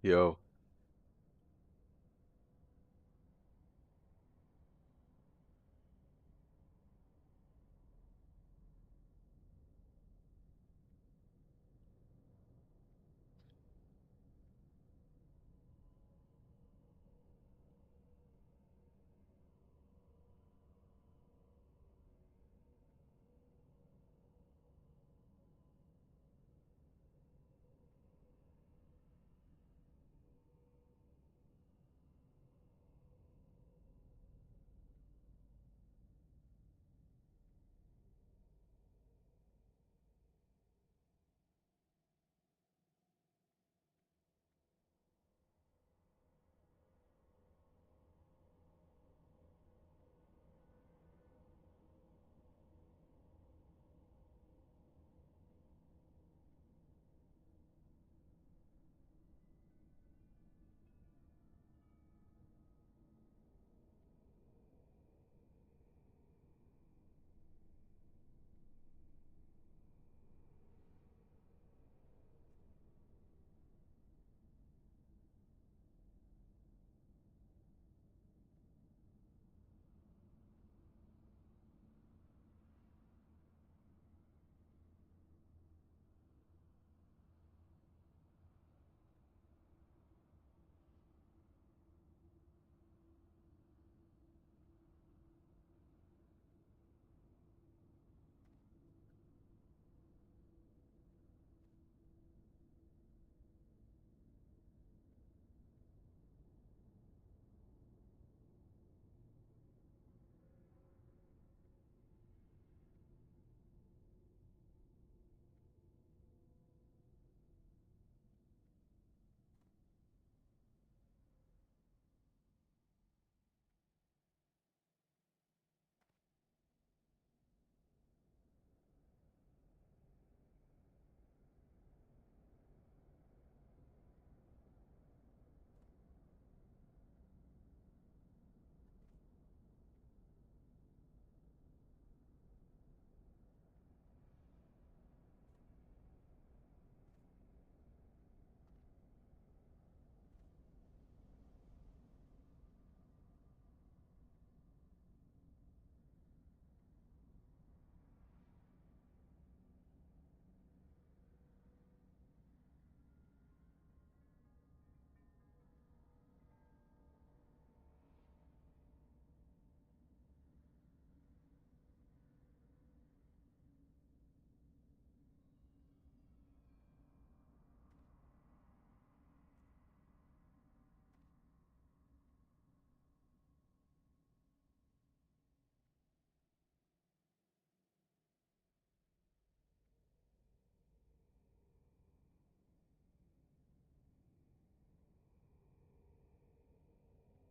Yo,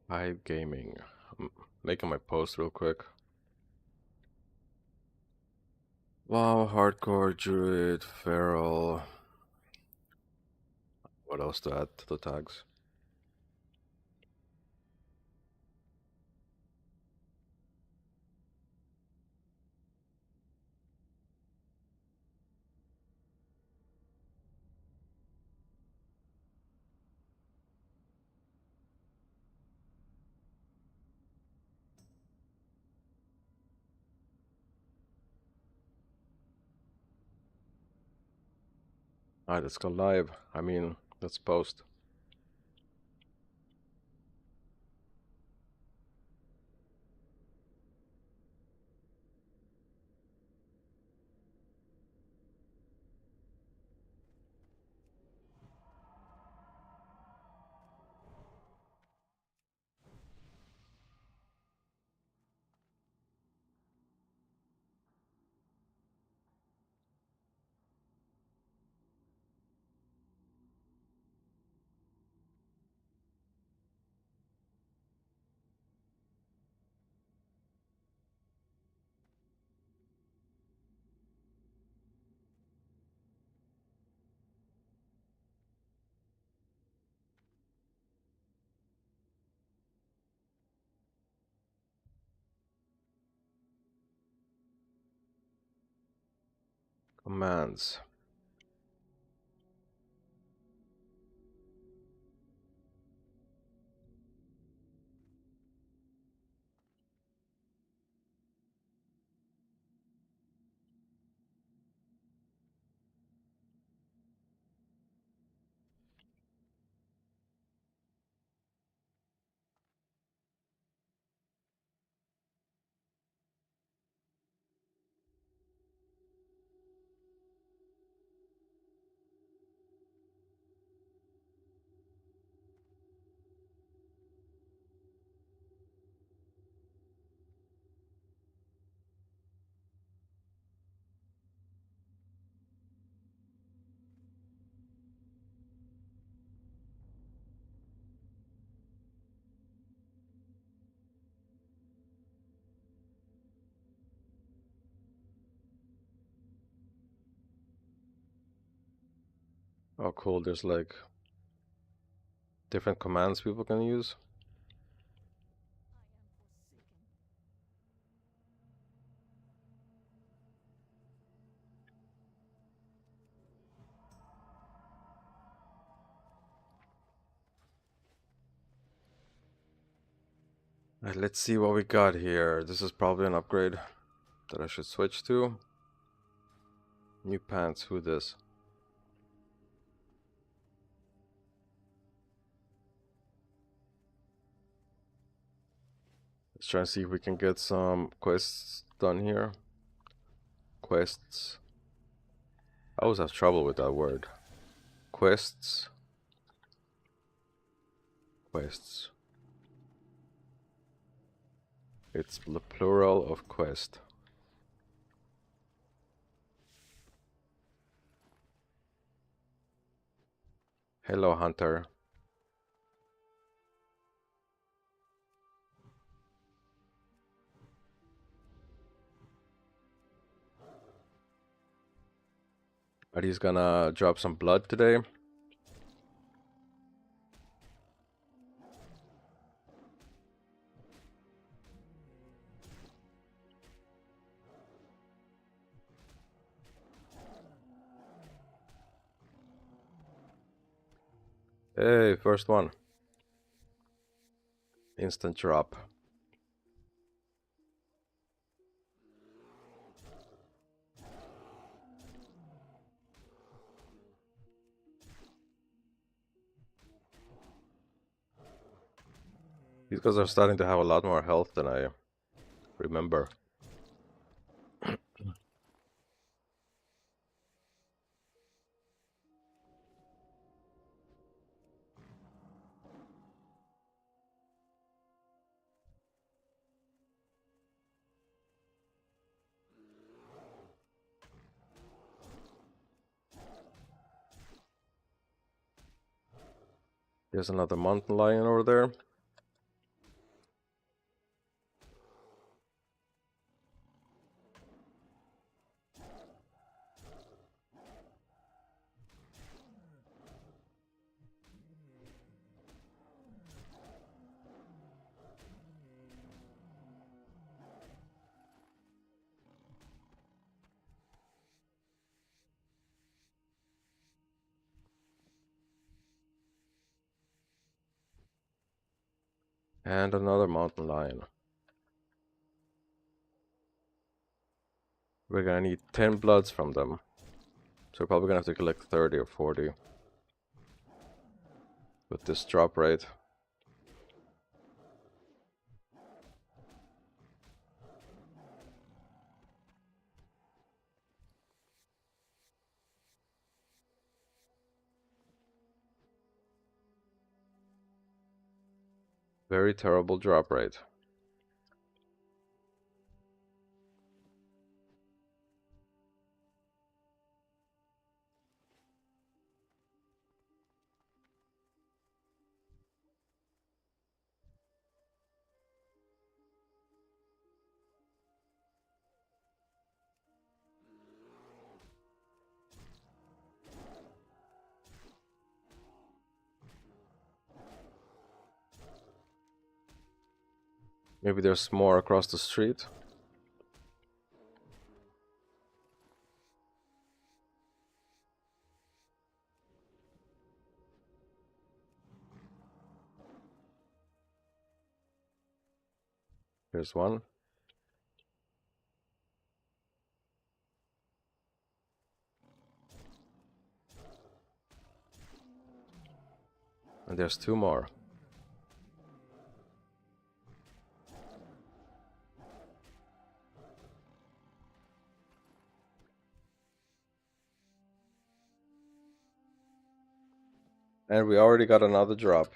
Hive Gaming. I'm making my post real quick. Wow, Hardcore, Druid, Feral. What else to add to the tags? Alright, let's go live. Let's post. Commands. Oh, cool. There's like different commands people can use. Let's see what we got here. This is probably an upgrade that I should switch to. New pants. Who this? Let's try and see if we can get some quests done here. Quests. I always have trouble with that word. Quests. Quests. It's the plural of quest. Hello, Hunter. Are these gonna drop some blood today? Hey, first one. Instant drop. These guys are starting to have a lot more health than I remember. There's another mountain lion over there. And another mountain lion. We're gonna need 10 bloods from them. So we're probably gonna have to collect 30 or 40. With this drop rate. Very terrible drop rate. Maybe there's more across the street. Here's one. And there's two more. And we already got another drop.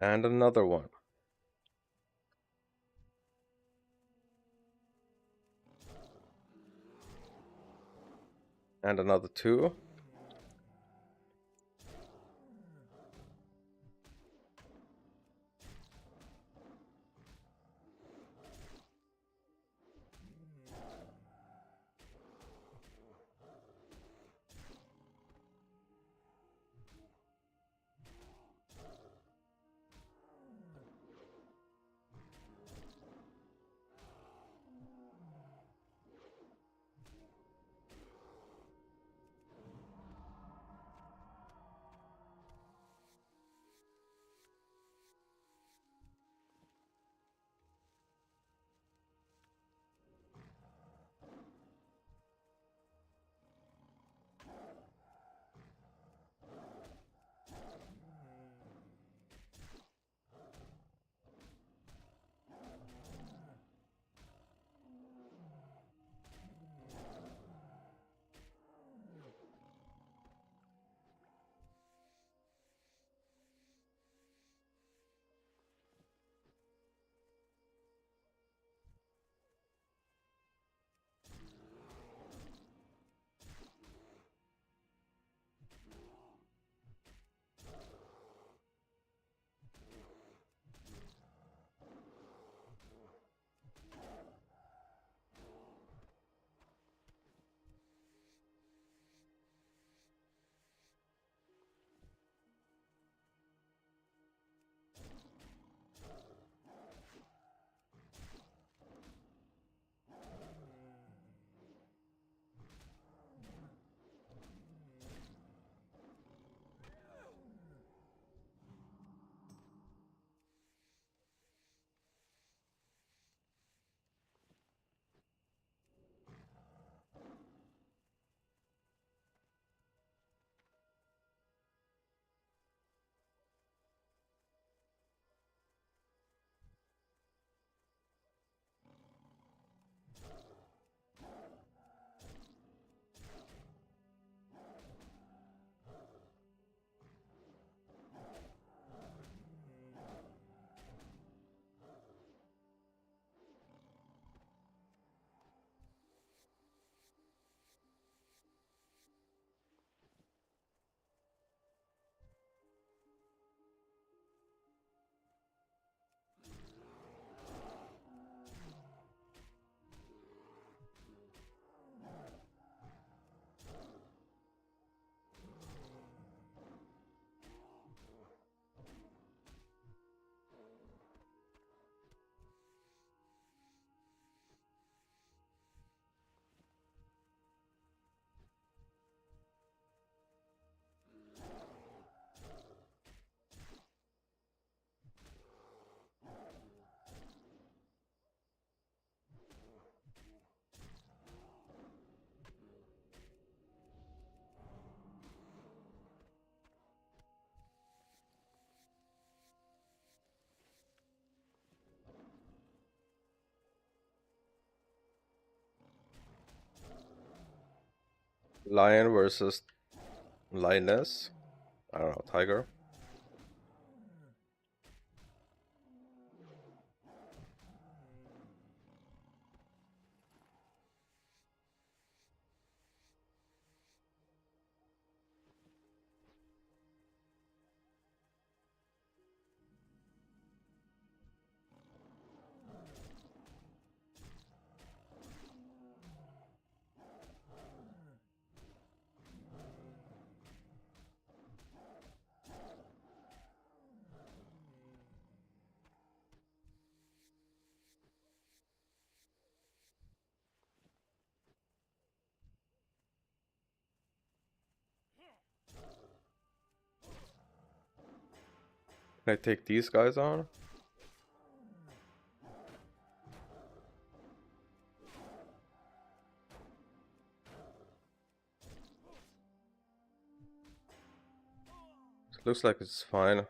And another one. And another two. Lion versus lioness. I don't know, tiger. Can I take these guys on? Looks like it's fine.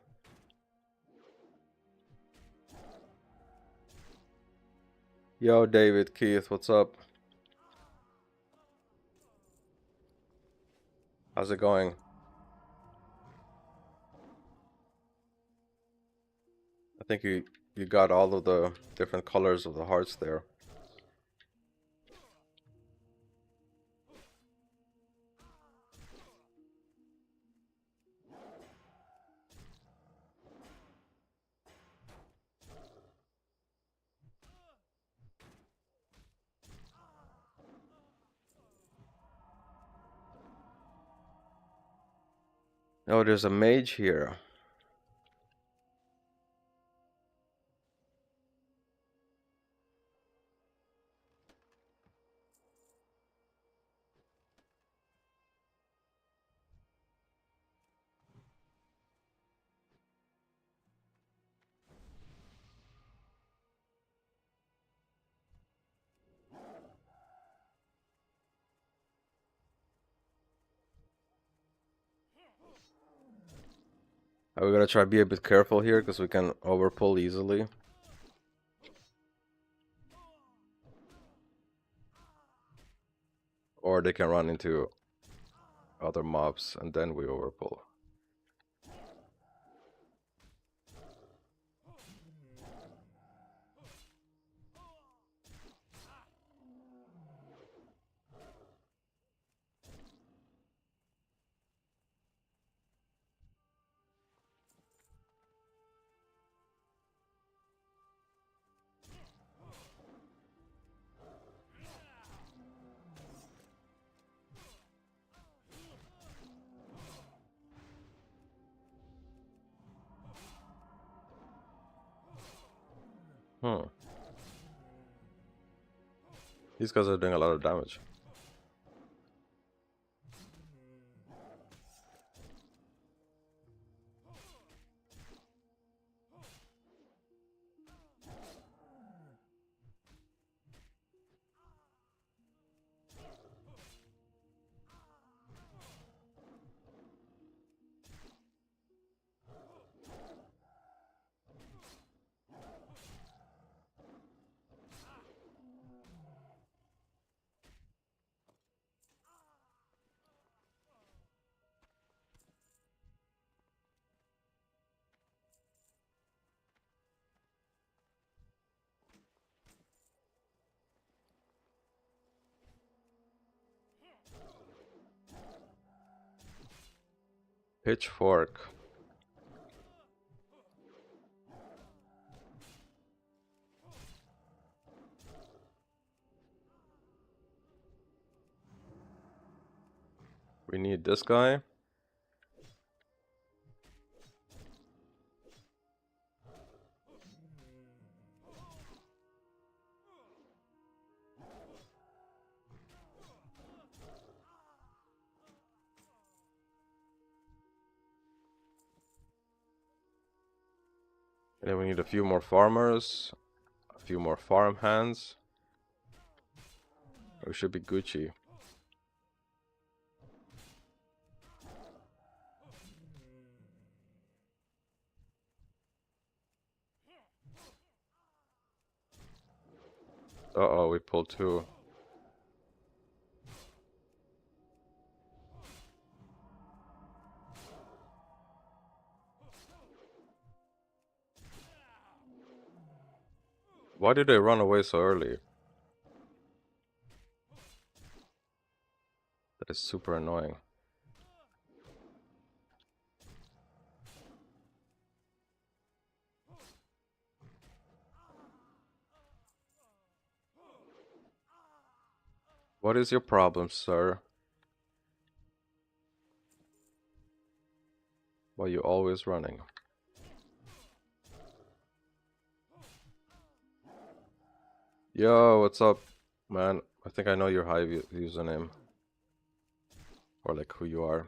Yo, David, Keith, what's up? How's it going? think you got all of the different colors of the hearts there. Oh, there's a mage here. We gotta try to be a bit careful here because we can overpull easily. Or they can run into other mobs and then we overpull. These guys are doing a lot of damage. Pitchfork. We need this guy. And then we need a few more farmers, a few more farm hands. We should be Gucci. Uh-oh, we pulled two. Why did they run away so early? That is super annoying. What is your problem, sir? Why are you always running? Yo, what's up, man? I think I know your Hive username. Or like who you are.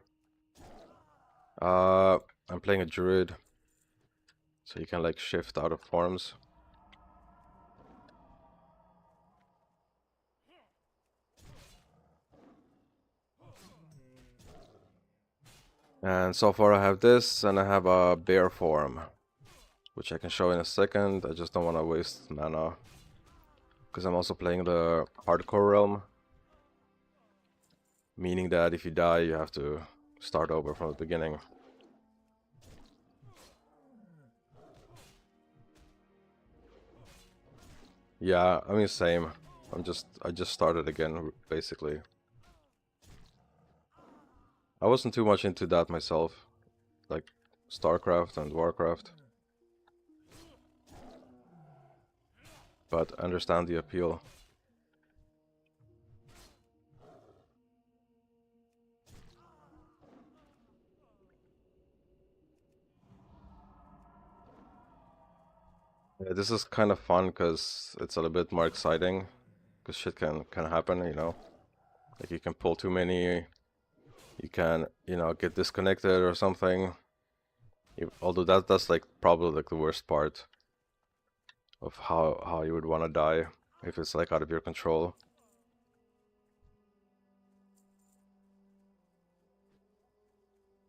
I'm playing a druid. So you can like shift out of forms. And so far I have this, and I have a bear form, which I can show in a second. I just don't want to waste mana, because I'm also playing the hardcore realm, meaning that if you die you have to start over from the beginning. Yeah, I mean same. I just started again basically. I wasn't too much into that myself, like StarCraft and Warcraft, but I understand the appeal. Yeah, this is kind of fun because it's a little bit more exciting because shit can happen, you know. Like you can pull too many, you can, you know, get disconnected or something. Although that's like probably like the worst part of how you would want to die if it's like out of your control.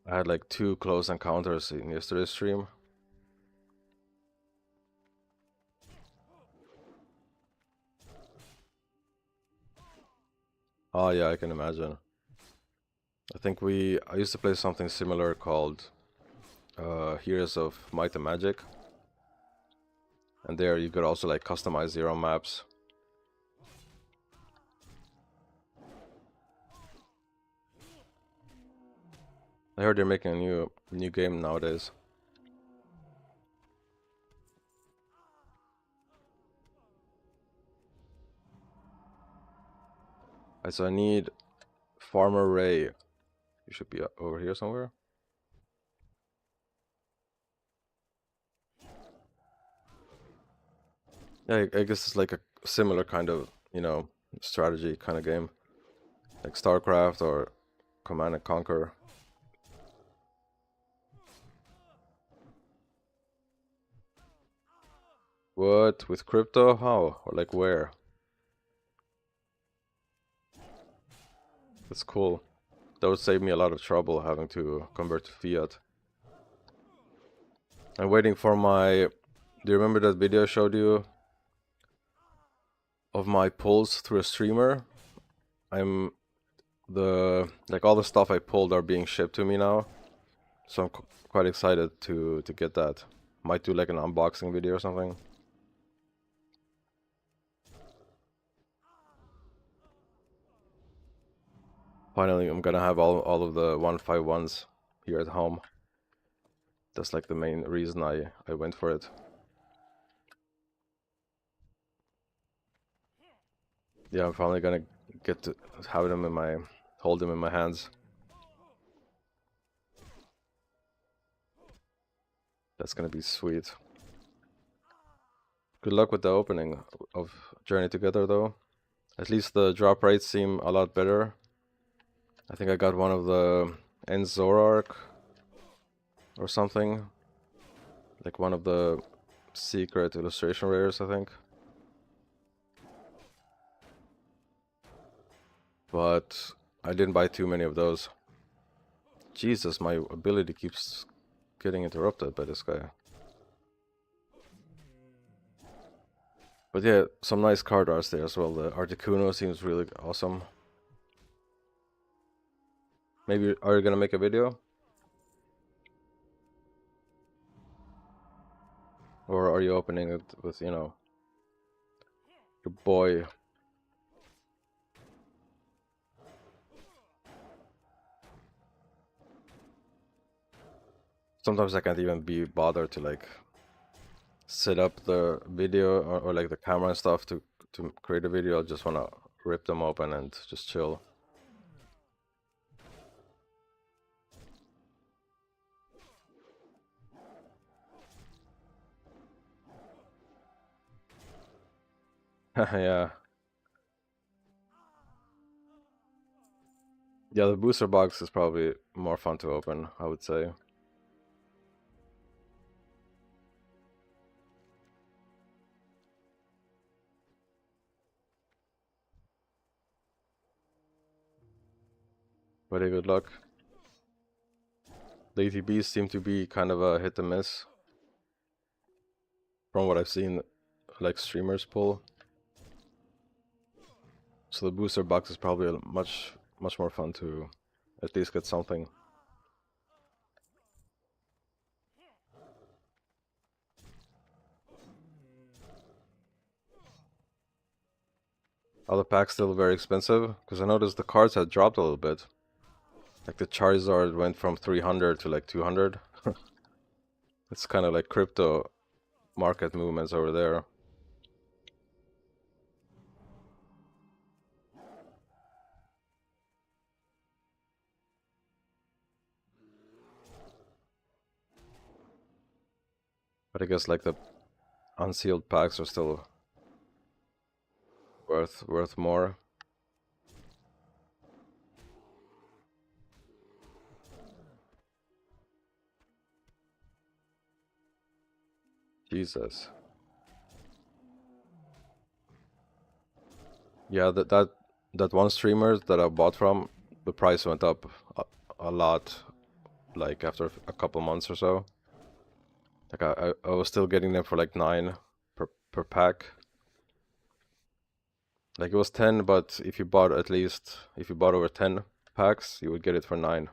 I had like 2 close encounters in yesterday's stream. Oh yeah, I can imagine. I used to play something similar called Heroes of Might and Magic, and there you could also like customize your own maps. I heard they're making a new game nowadays. So I need Farmer Ray. You should be over here somewhere. Yeah, I guess it's like a similar kind of, you know, strategy kind of game, like StarCraft or Command and Conquer. What? With crypto? How? Or like where? That's cool. That would save me a lot of trouble having to convert to fiat. I'm waiting for my... Do you remember that video I showed you of my pulls through a streamer? I'm like all the stuff I pulled are being shipped to me now, so I'm quite excited to get that. Might do like an unboxing video or something. Finally, I'm gonna have all of the 151s here at home. That's like the main reason I went for it. Yeah, I'm finally gonna get to have them hold them in my hands. That's gonna be sweet. Good luck with the opening of Journey Together though. At least the drop rates seem a lot better. I think I got one of the Enzorark or something. Like one of the secret illustration rares, I think. But I didn't buy too many of those. Jesus, my ability keeps getting interrupted by this guy. But yeah, some nice card arts there as well. The Articuno seems really awesome. Maybe, are you gonna make a video? Or are you opening it with, you know, your boy? Sometimes I can't even be bothered to like set up the video or like the camera and stuff to create a video. I just wanna rip them open and just chill. Yeah. Yeah, the booster box is probably more fun to open, I would say. Very good luck. The ATBs seem to be kind of a hit and miss from what I've seen like streamers pull. So the booster box is probably much more fun to at least get something. Are the packs still very expensive? Because I noticed the cards had dropped a little bit. Like the Charizard went from 300 to like 200. It's kind of like crypto market movements over there. But I guess like the unsealed packs are still worth more. Jesus. Yeah, that one streamer that I bought from, the price went up a lot, like after a couple months or so. Like I was still getting them for like 9 per pack. Like it was 10, but if you bought over 10 packs, you would get it for 9.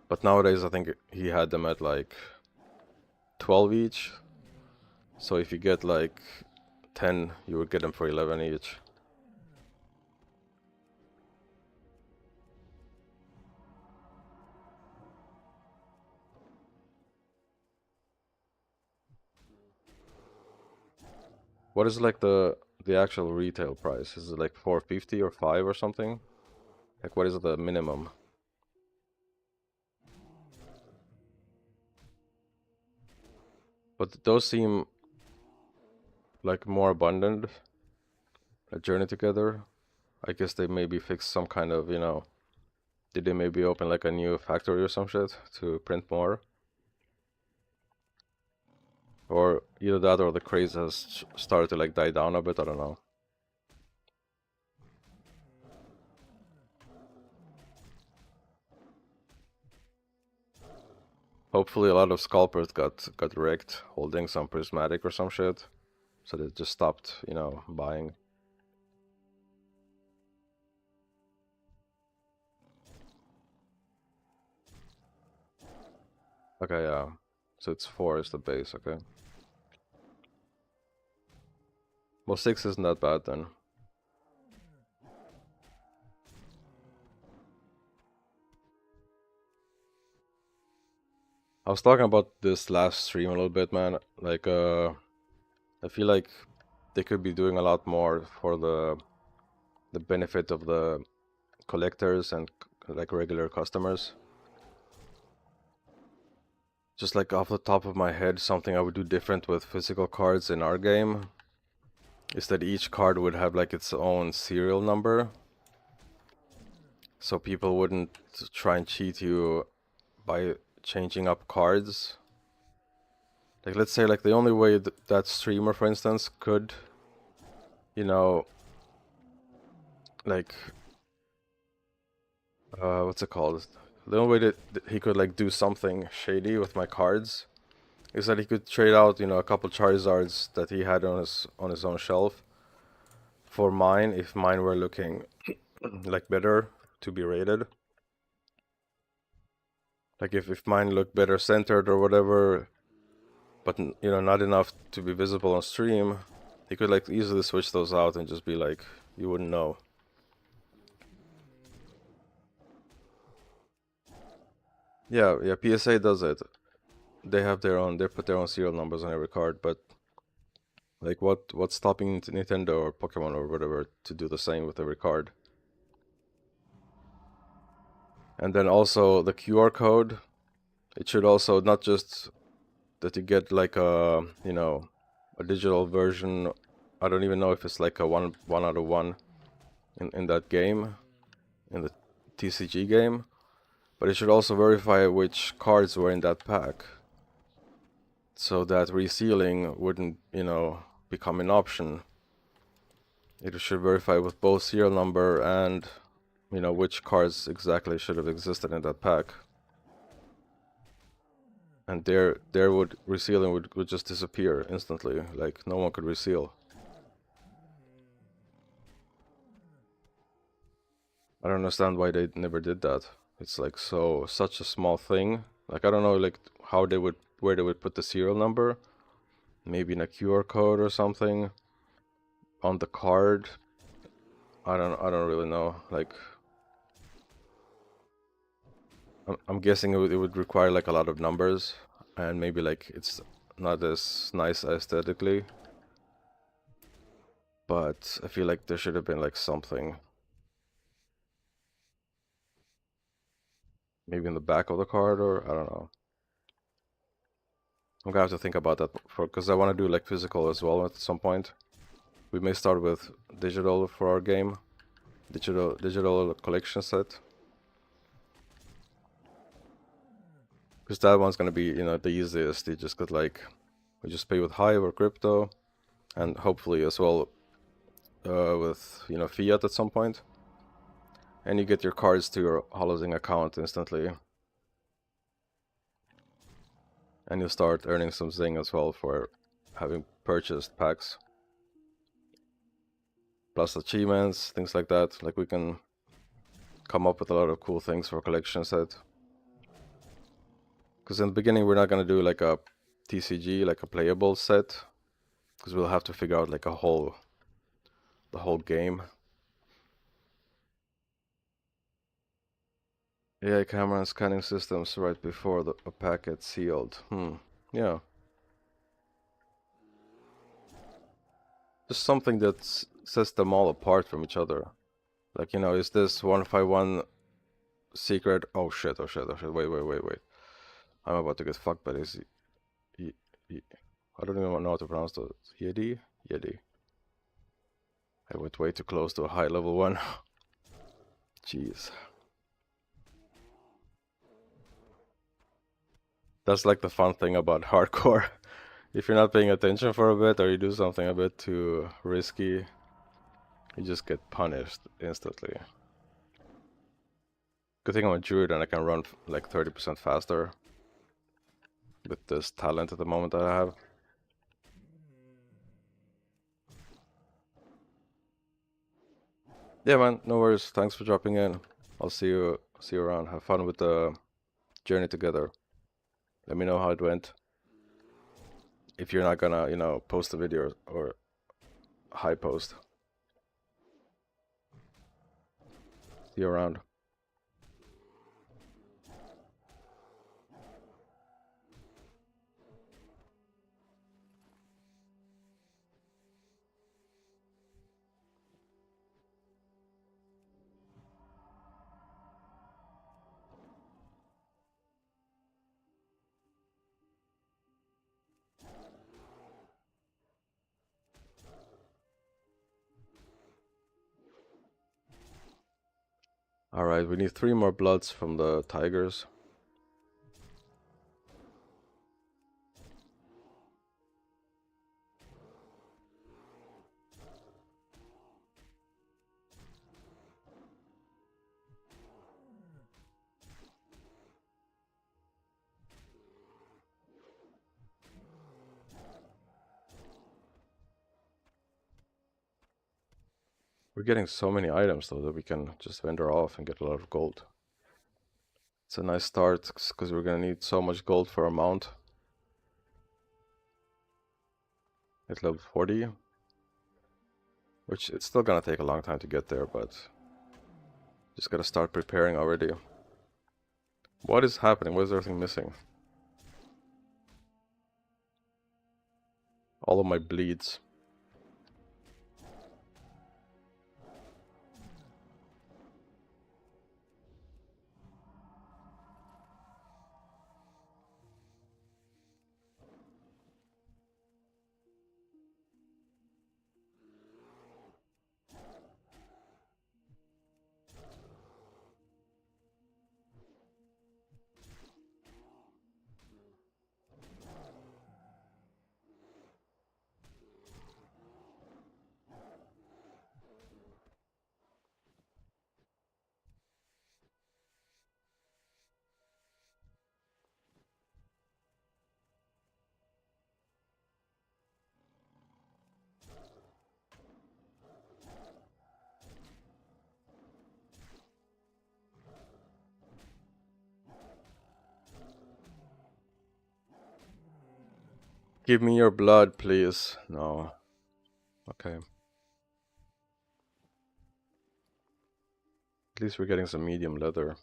But nowadays I think he had them at like 12 each. So if you get like 10, you would get them for 11 each. What is like the actual retail price? Is it like 450 or 5 or something? Like what is the minimum? But those seem like more abundant. A Journey Together. I guess they maybe fixed some kind of, did they maybe open like a new factory or some shit to print more? Or either that or the craze has started to like die down a bit, I don't know. Hopefully a lot of scalpers got wrecked holding some prismatic or some shit. So they just stopped, buying. Okay, yeah. So it's 4 is the base, okay. Well, 6 isn't that bad then. I was talking about this last stream a little bit, man. Like, I feel like they could be doing a lot more for the benefit of the collectors and like regular customers. Just like off the top of my head, something I would do different with physical cards in our game is that each card would have like its own serial number. So people wouldn't try and cheat you by changing up cards. Like let's say like the only way that streamer, for instance, could, like, what's it called? The only way that he could like do something shady with my cards is that he could trade out, a couple Charizards that he had on his own shelf for mine if mine were looking like better to be rated. Like if mine looked better centered or whatever, but not enough to be visible on stream, he could like easily switch those out and just be like, you wouldn't know. Yeah, PSA does it. They put their own serial numbers on every card, but like what's stopping Nintendo or Pokemon or whatever to do the same with every card? And then also the QR code, it should also not just that you get like a a digital version. I don't even know if it's like a one out of one in that game, in the TCG game, but it should also verify which cards were in that pack, so that resealing wouldn't become an option. It should verify with both serial number and which cards exactly should have existed in that pack. And there would resealing would just disappear instantly. Like no one could reseal. I don't understand why they never did that. It's like such a small thing. Like I don't know like how they would where they would put the serial number. Maybe in a QR code or something on the card. I don't really know. Like, I'm guessing it would require like a lot of numbers, and maybe like it's not as nice aesthetically. But I feel like there should have been like something. Maybe in the back of the card, or I don't know. I'm gonna have to think about that because I want to do like physical as well at some point. We may start with digital for our game. Digital collection set. Because that one's gonna be, you know, the easiest. You just got like, we just pay with Hive or crypto, and hopefully as well with, you know, fiat at some point. And you get your cards to your Holozing account instantly. And you start earning some Zing as well for having purchased packs. Plus achievements, things like that. Like we can come up with a lot of cool things for collection set. Because in the beginning we're not gonna do like a TCG, like a playable set. Because we'll have to figure out like the whole game. AI camera and scanning systems right before a packet sealed. Yeah. Just something that sets them all apart from each other. Like, you know, is this 151 secret? Oh shit, oh shit, oh shit. Wait. I'm about to get fucked by this. I don't even know how to pronounce the Yeti? Yeti. I went way too close to a high level one. Jeez. That's like the fun thing about hardcore. If you're not paying attention for a bit or you do something a bit too risky, you just get punished instantly. Good thing I'm a druid and I can run like 30% faster with this talent at the moment that I have. Yeah, man, no worries. Thanks for dropping in. I'll see you around. Have fun with the journey together. Let me know how it went. If you're not gonna, you know, post a video or high post. See you around. Alright, we need 3 more bloods from the tigers. We're getting so many items though that we can just vendor off and get a lot of gold. It's a nice start because we're gonna need so much gold for our mount. At level 40. Which it's still gonna take a long time to get there, but just gotta start preparing already. What is happening? Why is everything missing? All of my bleeds. Give me your blood, please. No. Okay. At least we're getting some medium leather.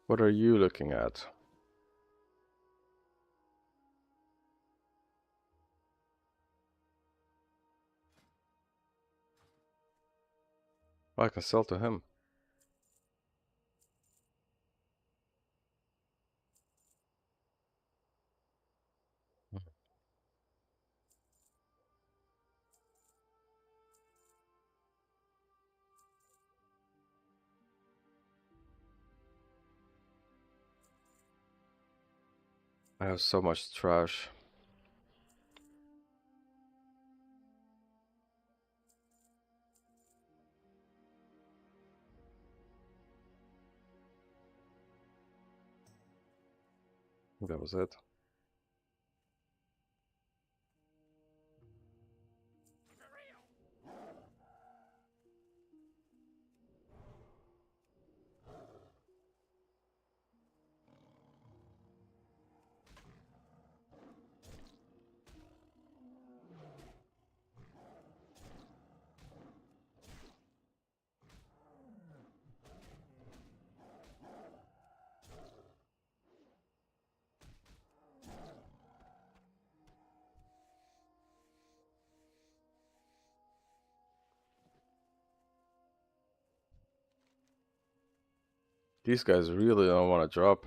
What are you looking at? Oh, I can sell to him. I have so much trash. That was it. These guys really don't want to drop.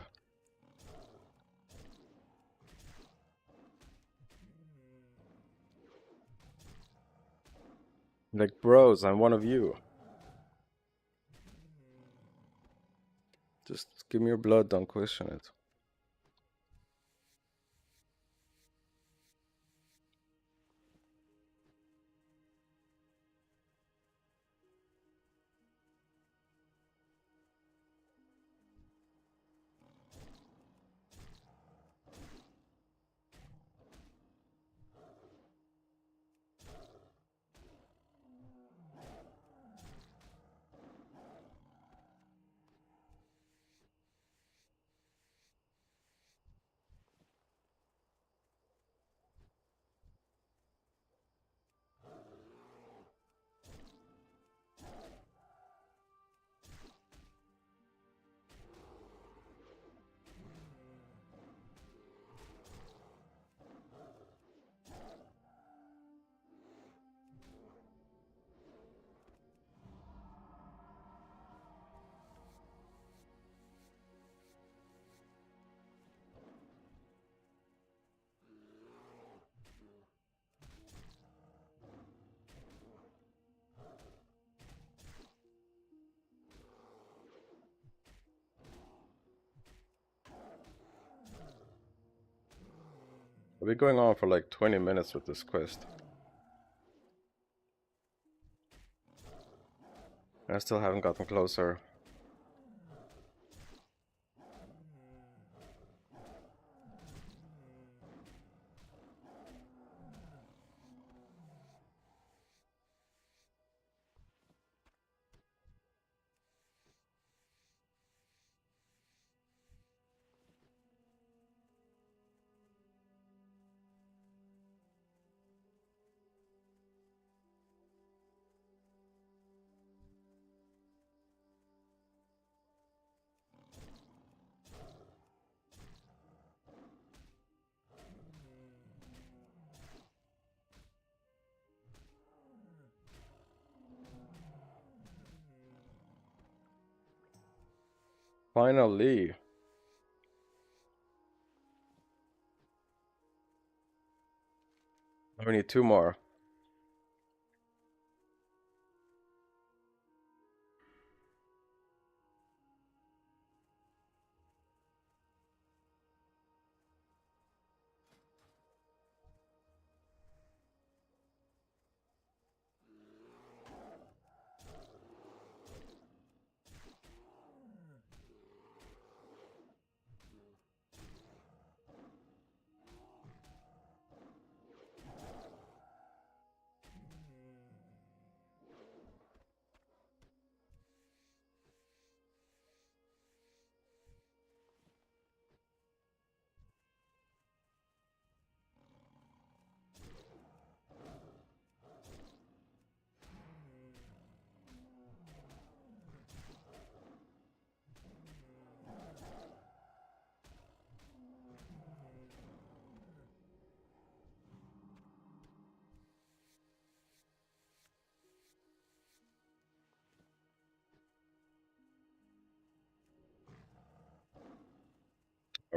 Like, bros, I'm one of you. Just give me your blood, don't question it. I've been going on for like 20 minutes with this quest. I still haven't gotten closer. Finally. We need 2 more.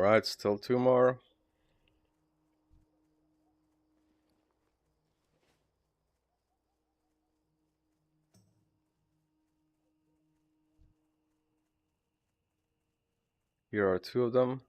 Alright, still 2 more. Here are 2 of them.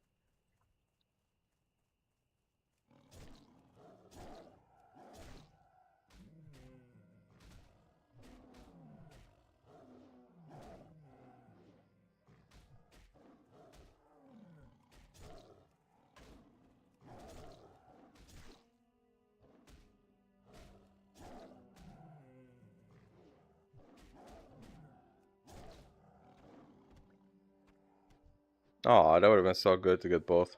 Oh, that would have been so good to get both.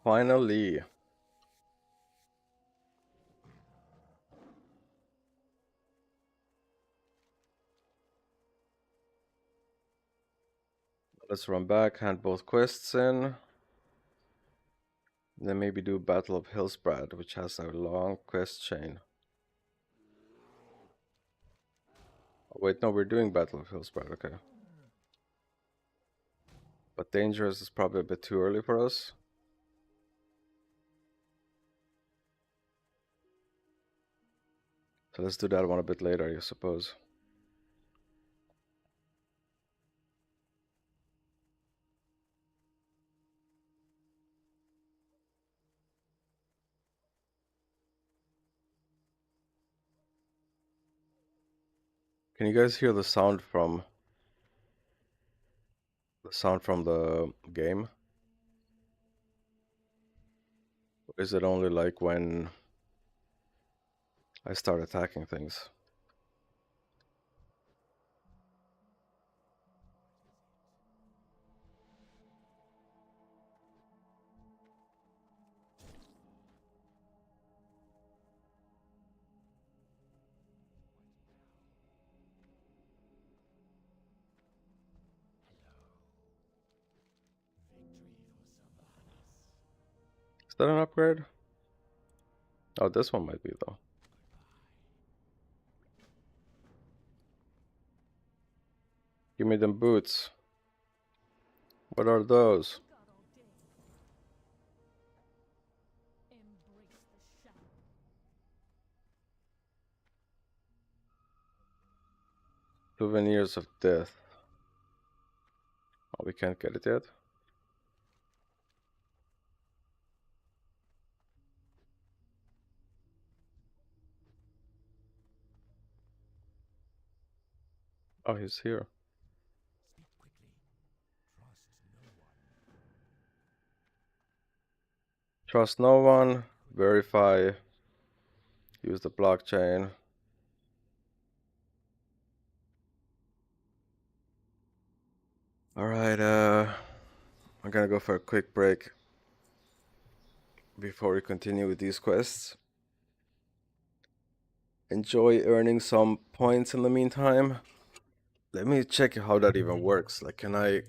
Finally. Let's run back, hand both quests in. Then maybe do Battle of Hillsbrad, which has a long quest chain. Oh, wait, no, we're doing Battle of Hillsbrad, okay. But Dangerous is probably a bit too early for us. So let's do that one a bit later, I suppose. Can you guys hear the sound from the game? Or is it only like when I start attacking things? Is that an upgrade? Oh, this one might be though. Give me them boots. What are those? Souvenirs of Death. Oh, we can't get it yet. Oh, he's here. Trust no one. Verify. Use the blockchain. Alright, I'm gonna go for a quick break before we continue with these quests. Enjoy earning some points in the meantime. Let me check how that even works. Like, can I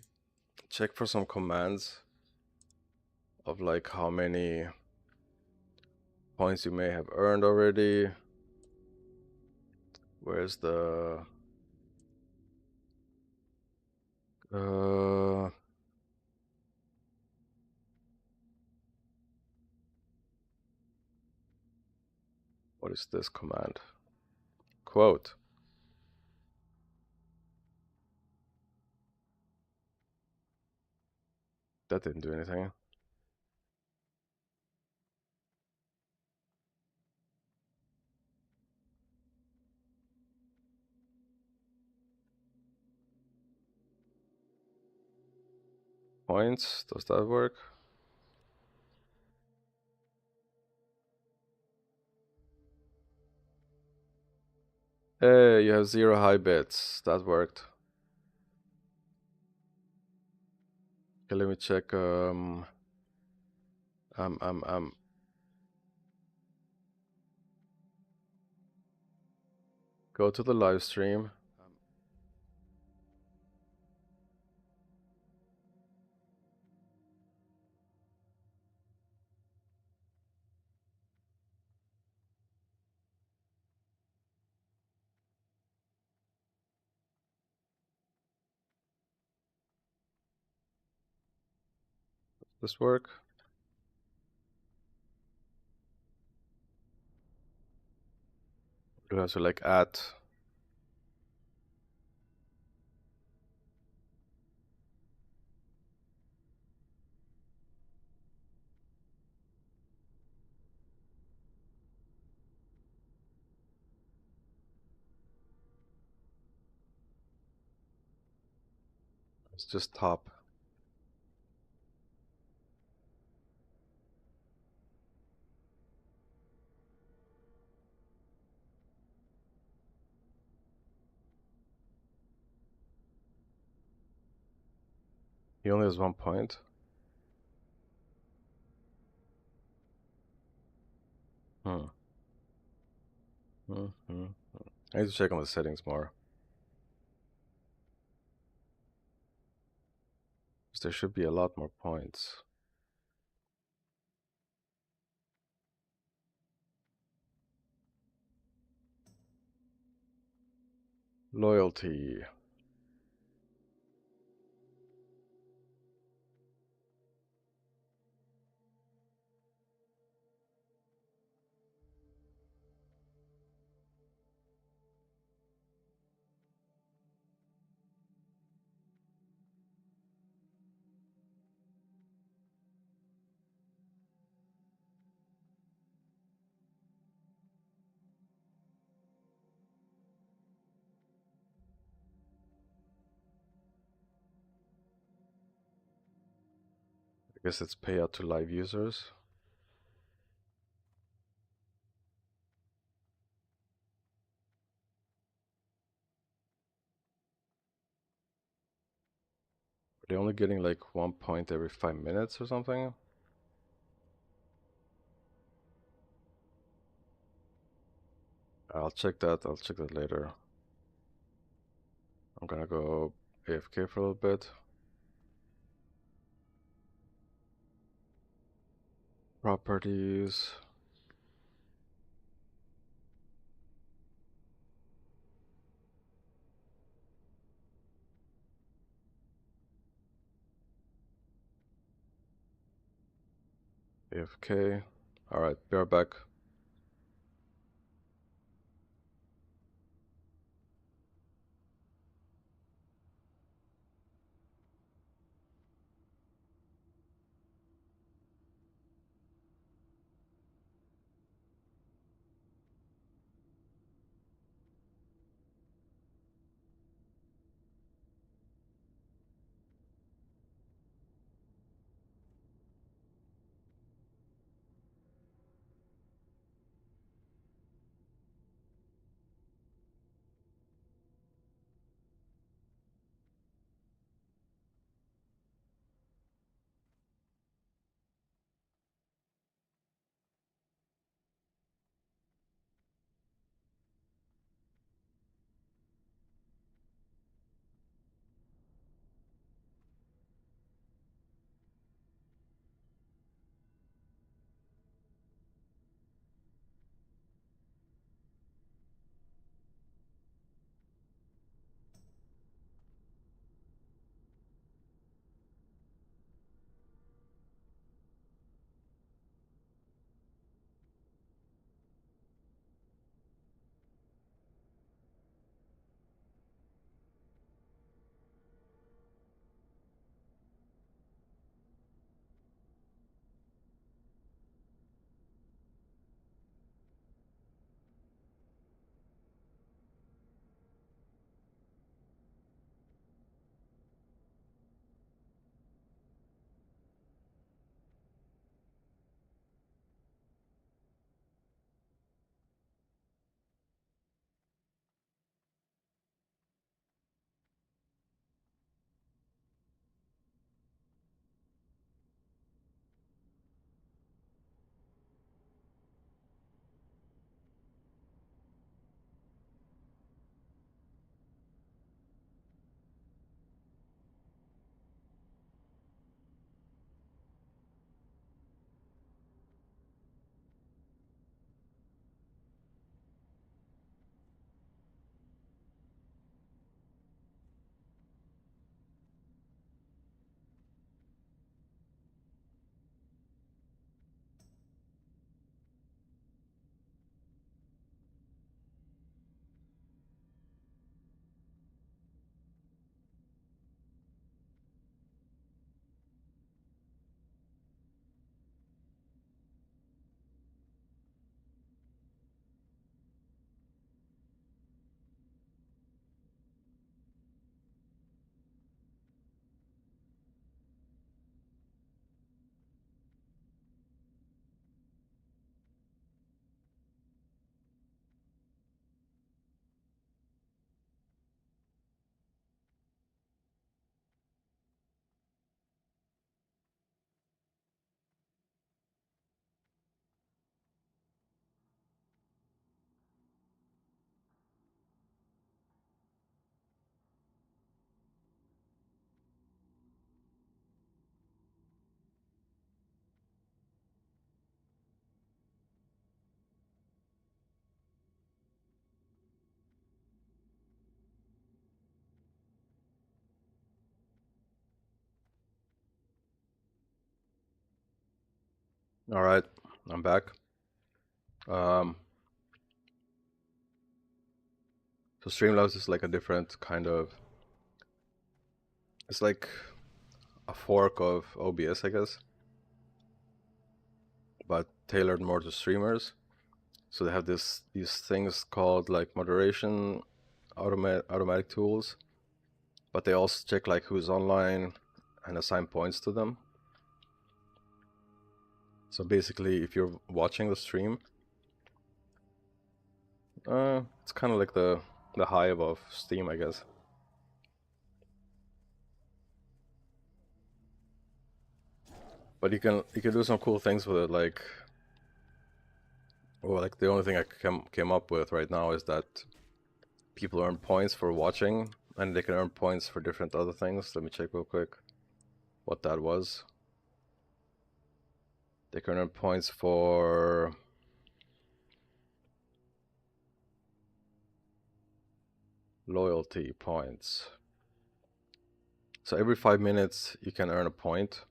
check for some commands of like how many points you may have earned already? Where's the uh what is this command? Quote. That didn't do anything. points. Does that work? Hey, you have 0 high bits. That worked. Okay, let me check. Go to the live stream. Does this work? Do I have to like add? It's just top. He only has 1 point. Hmm. I need to check on the settings more. Because there should be a lot more points. Loyalty. I guess it's payout to live users. Are they only getting like 1 point every 5 minutes or something? I'll check that. I'll check that later. I'm gonna go AFK for a little bit. Properties. AFK. Alright, be right back. All right, I'm back. So Streamlabs is like a different kind of. It's like a fork of OBS, I guess, but tailored more to streamers. So they have these things called like moderation, automatic tools, but they also check like who's online and assign points to them. So basically, if you're watching the stream, it's kind of like the Hive of Steam, I guess. But you can do some cool things with it, like, well, like the only thing I came up with right now is that people earn points for watching, and they can earn points for different other things. Let me check real quick what that was. They can earn points for loyalty points. So every 5 minutes you can earn a point.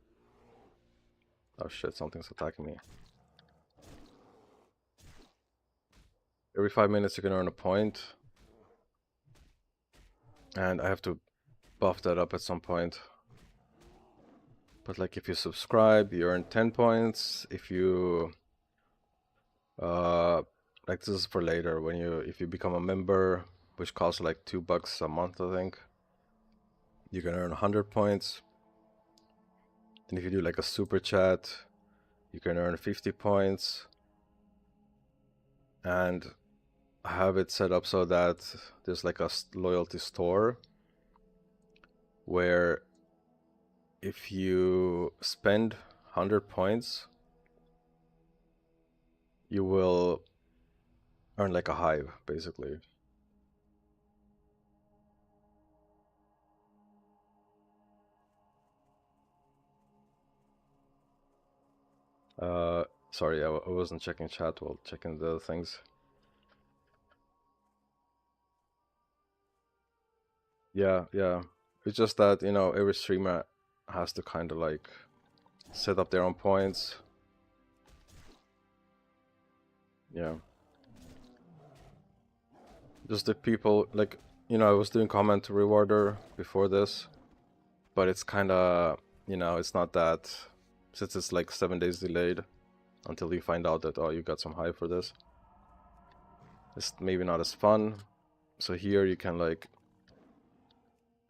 Oh shit, something's attacking me. Every 5 minutes you can earn a point. And I have to buff that up at some point. But like if you subscribe, you earn 10 points. If you like this is for later, when if you become a member, which costs like $2 a month, I think, you can earn 100 points. And if you do like a super chat, you can earn 50 points. And I have it set up so that there's like a loyalty store where if you spend 100 points, you will earn like a hive, basically. Sorry, I wasn't checking chat while checking the things. Yeah, yeah. It's just that, you know, every streamer has to kind of like set up their own points. Yeah. Just the people, like, you know, I was doing comment rewarder before this, but it's kind of, you know, it's not that, since it's like 7 days delayed until you find out that, oh, you got some hype for this. It's maybe not as fun. So here you can like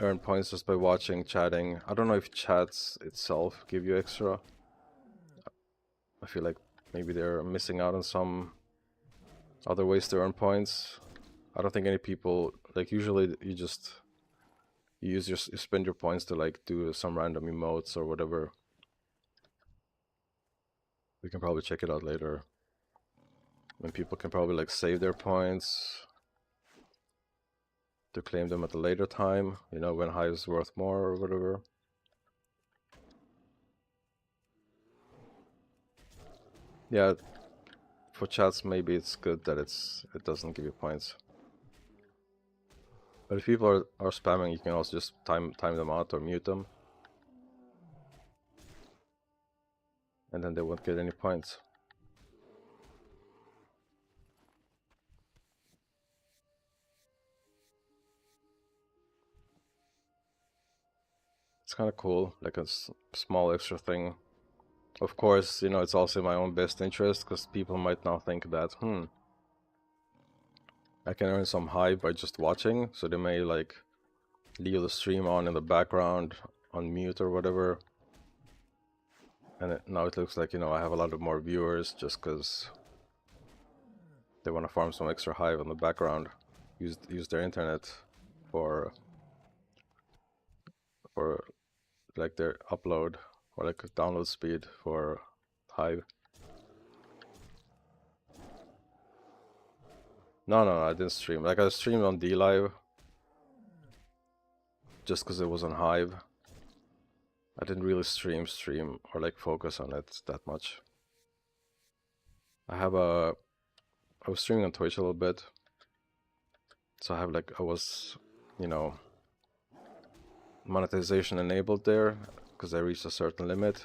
earn points just by watching, chatting. I don't know if chats itself give you extra. I feel like maybe they're missing out on some other ways to earn points. I don't think any people, like, usually you just you spend your points to like do some random emotes or whatever. We can probably check it out later. And people can probably like save their points to claim them at a later time, you know, when hive is worth more or whatever. Yeah, for chats maybe it's good that it doesn't give you points. But if people are spamming, you can also just time them out or mute them. And then they won't get any points. It's kind of cool, like a small extra thing. Of course, you know, it's also in my own best interest, because people might now think that, I can earn some hype by just watching, so they may like leave the stream on in the background, on mute or whatever. And now it looks like, you know, I have a lot of more viewers just because they want to farm some extra hype on the background, use their internet for like their upload or like download speed for Hive. No, I didn't stream. Like I streamed on DLive just because it was on Hive. I didn't really stream or like focus on it that much. I was streaming on Twitch a little bit. So I was, you know, monetization enabled there because I reached a certain limit.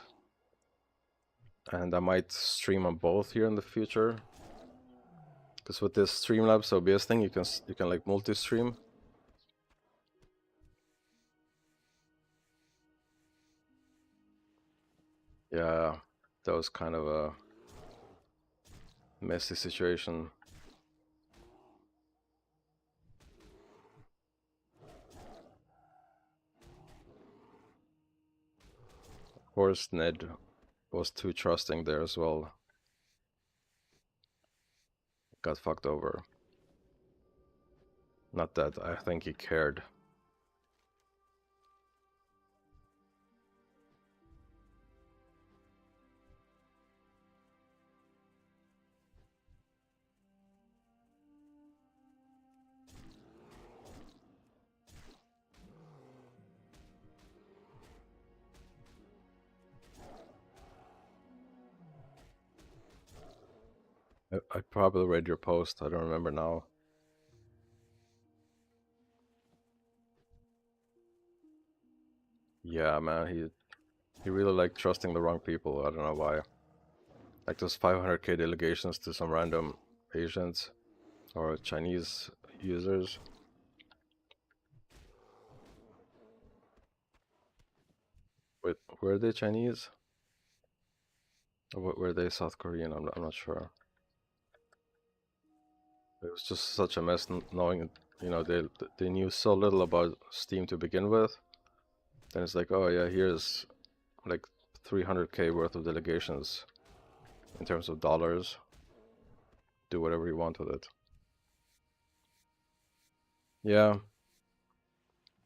and I might stream on both here in the future. Because with this Streamlabs OBS thing, you can like multi-stream. Yeah, that was kind of a messy situation. Of course, Ned was too trusting there as well. Got fucked over. Not that I think he cared. I probably read your post, I don't remember now. Yeah, man, he really liked trusting the wrong people, I don't know why. Like those 500k delegations to some random Asians or Chinese users. Wait, were they Chinese? Or were they South Korean? I'm not sure. It was just such a mess knowing, you know, they knew so little about Steam to begin with. Then it's like, oh yeah, here's like 300k worth of delegations in terms of dollars. Do whatever you want with it. Yeah.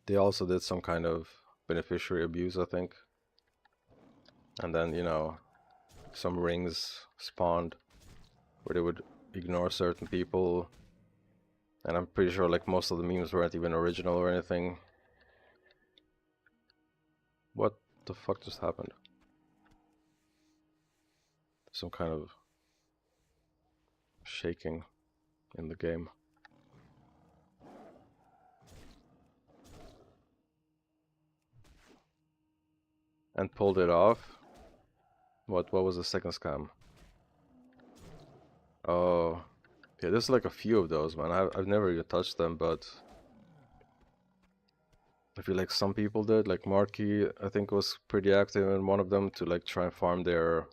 They also did some kind of beneficiary abuse, I think. And then, you know, some rings spawned where they would ignore certain people. And I'm pretty sure like most of the memes weren't even original or anything. What the fuck just happened? Some kind of shaking in the game. And pulled it off? What was the second scam? Oh, yeah, there's like a few of those, man. I've never even touched them, but I feel like some people did. Like Marky, I think was pretty active in one of them to like try and farm their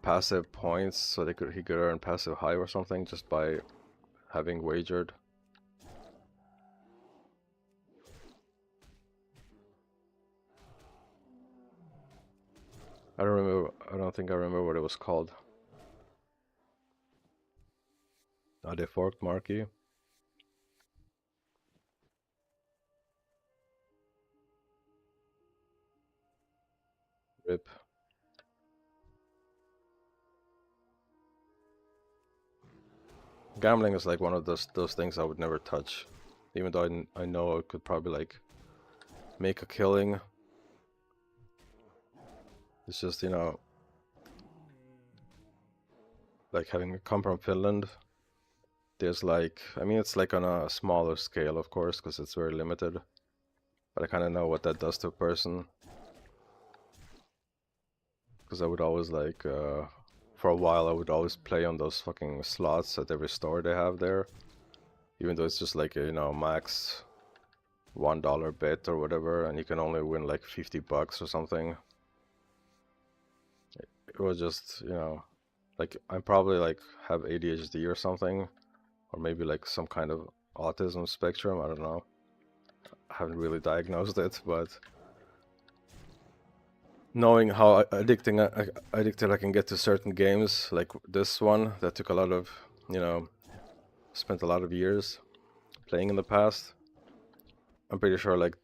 passive points so he could earn passive high or something just by having wagered. I don't remember. I don't think I remember what it was called. Oh, they forked Marky. Rip. Gambling is like one of those things I would never touch, even though I know I could probably like make a killing. It's just, you know, like having come from Finland. There's like, I mean, it's like on a smaller scale, of course, because it's very limited. But I kind of know what that does to a person. Because I would always like, for a while, I would always play on those fucking slots at every store they have there. Even though it's just like, you know, max $1 bet or whatever, and you can only win like 50 bucks or something. It was just, you know, like I probably like have ADHD or something, or maybe like some kind of autism spectrum, I don't know. I haven't really diagnosed it, but knowing how addicted I can get to certain games, like this one that took a lot of, you know, spent a lot of years playing in the past, I'm pretty sure like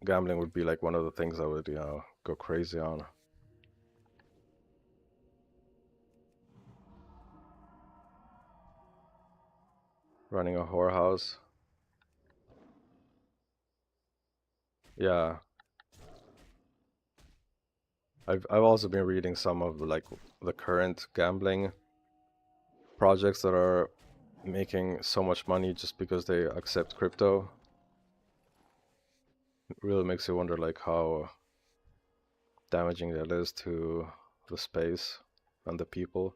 gambling would be like one of the things I would, you know, go crazy on. Running a whorehouse. Yeah. I've also been reading some of like the current gambling projects that are making so much money just because they accept crypto. It really makes you wonder like how damaging that is to the space and the people.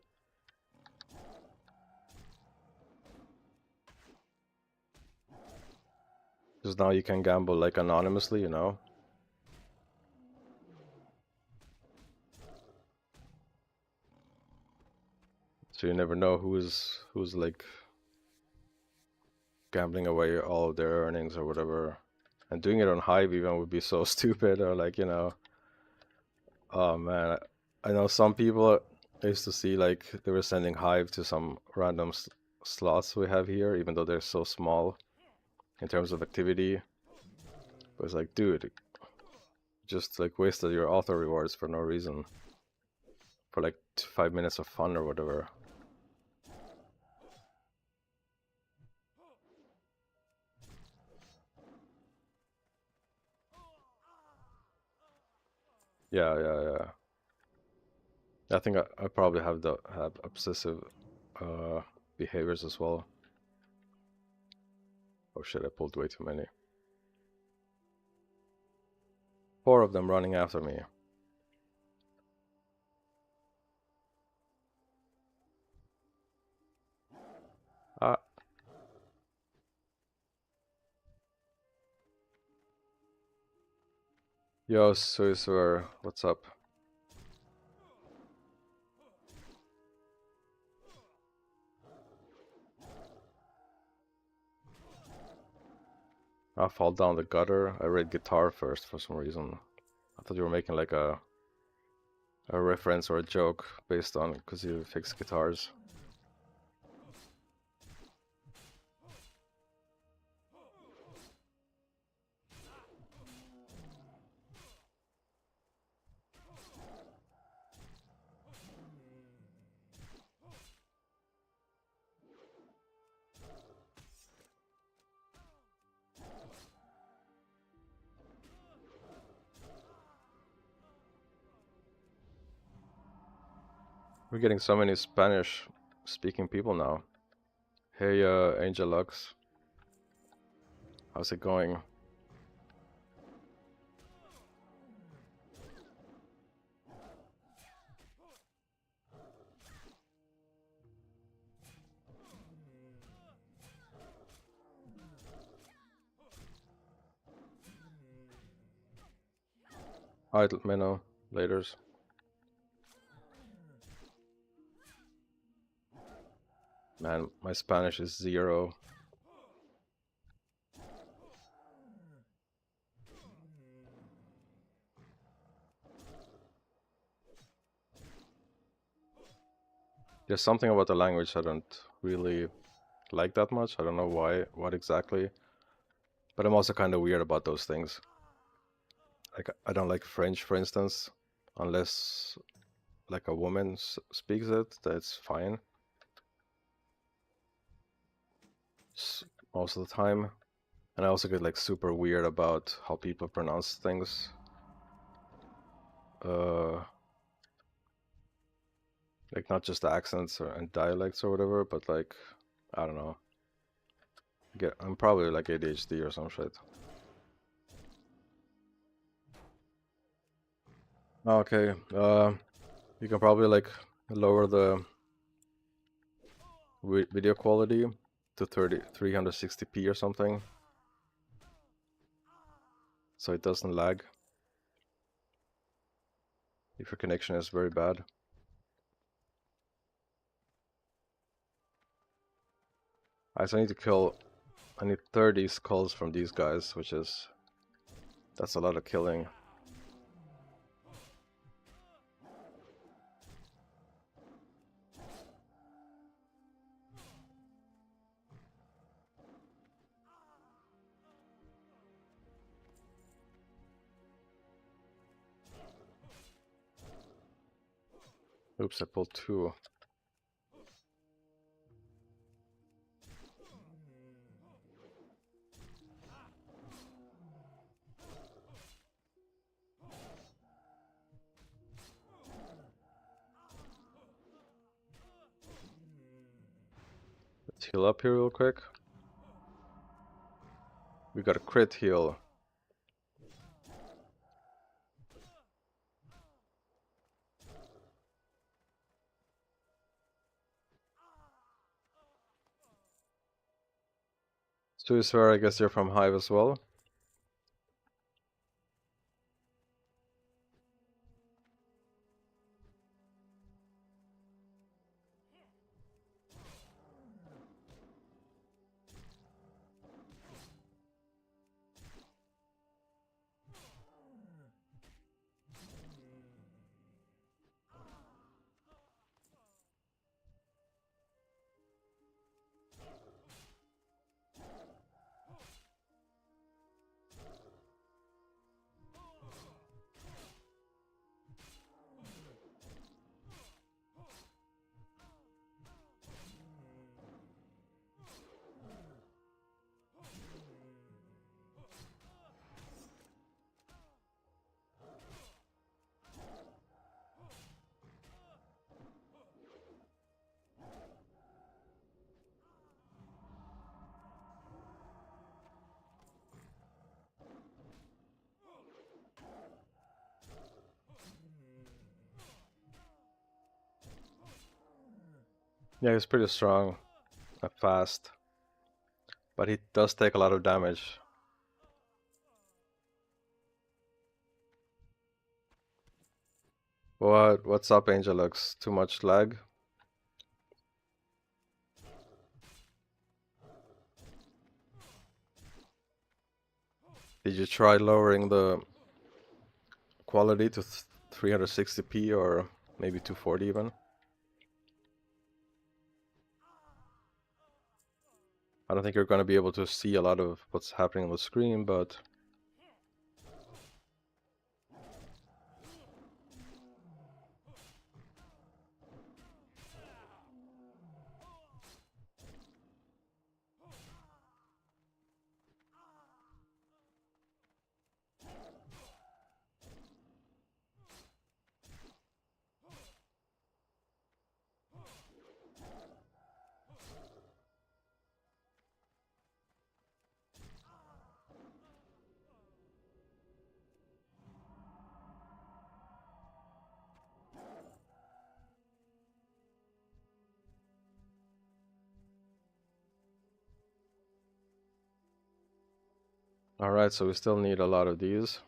Because now you can gamble like anonymously, you know? So you never know who's like gambling away all of their earnings or whatever. And doing it on Hive even would be so stupid, or like, you know, oh man, I know some people I used to see like they were sending Hive to some random slots we have here, even though they're so small in terms of activity. But it's like, dude, just like wasted your author rewards for no reason. For like 5 minutes of fun or whatever. Yeah. I think I probably have obsessive behaviors as well. Oh shit, I pulled way too many. 4 of them running after me. Ah. Yo, Suisur, what's up? I fall down the gutter. I read guitar first for some reason. I thought you were making like a reference or a joke based on because you fix guitars. We're getting so many Spanish speaking people now. Hey, Angel Lux. How's it going? Alright, Menno, laters. Man, my Spanish is 0. There's something about the language I don't really like that much. I don't know why, what exactly. But I'm also kind of weird about those things. Like, I don't like French, for instance, unless like a woman speaks it, that's fine. Most of the time. And I also get like super weird about how people pronounce things. Like not just the accents and dialects or whatever, but like, I don't know. I'm probably like ADHD or some shit. Okay, you can probably like lower the video quality to 360p or something, so it doesn't lag if your connection is very bad. So I need 30 skulls from these guys, that's a lot of killing. Oops, I pulled 2. Let's heal up here real quick. We got a crit heal. So is where I guess you're from Hive as well. Yeah, he's pretty strong and fast, but he does take a lot of damage. What's up, Angelux? Too much lag? Did you try lowering the quality to 360p or maybe 240 even? I don't think you're going to be able to see a lot of what's happening on the screen, but alright, so we still need a lot of these.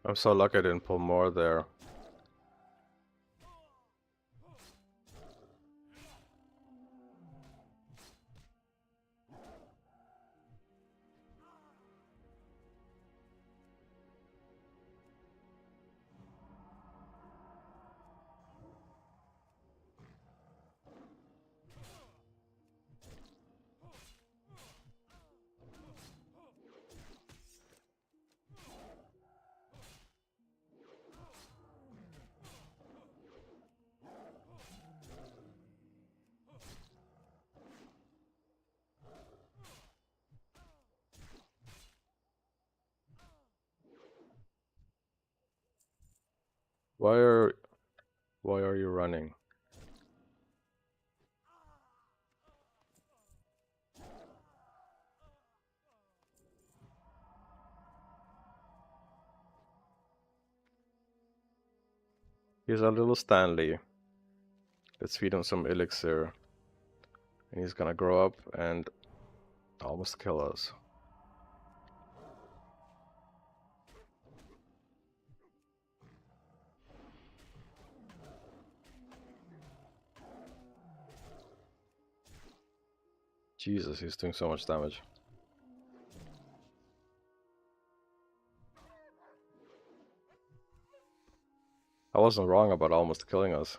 I'm so lucky I didn't pull more there. Why are you running? He's a little Stanley. Let's feed him some elixir. And he's gonna grow up and almost kill us. Jesus, he's doing so much damage. I wasn't wrong about almost killing us.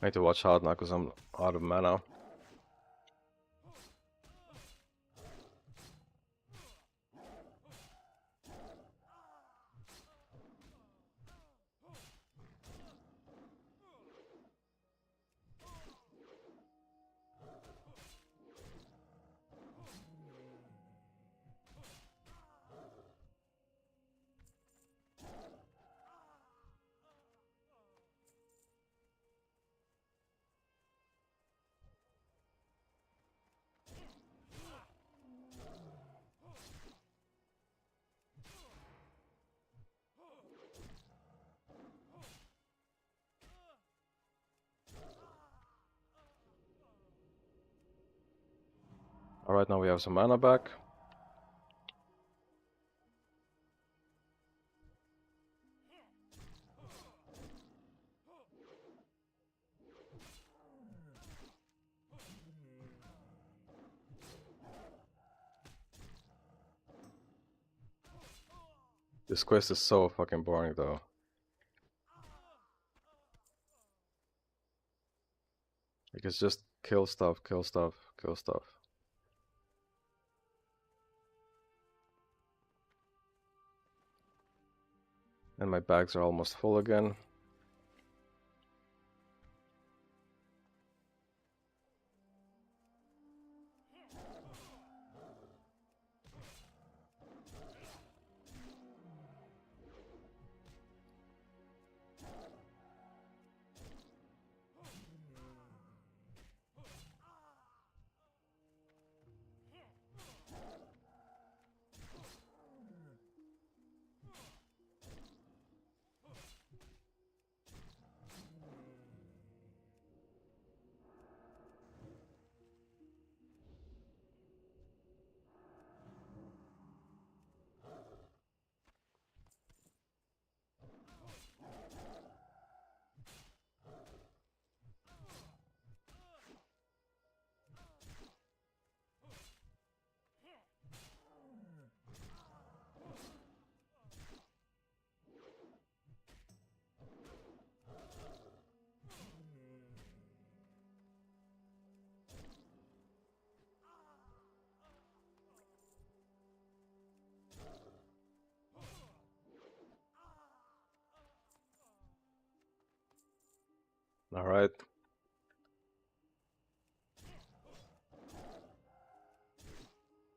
I need to watch out now because I'm out of mana. Alright, now we have some mana back. This quest is so fucking boring though. Like it's just kill stuff, kill stuff, kill stuff. And my bags are almost full again. Alright.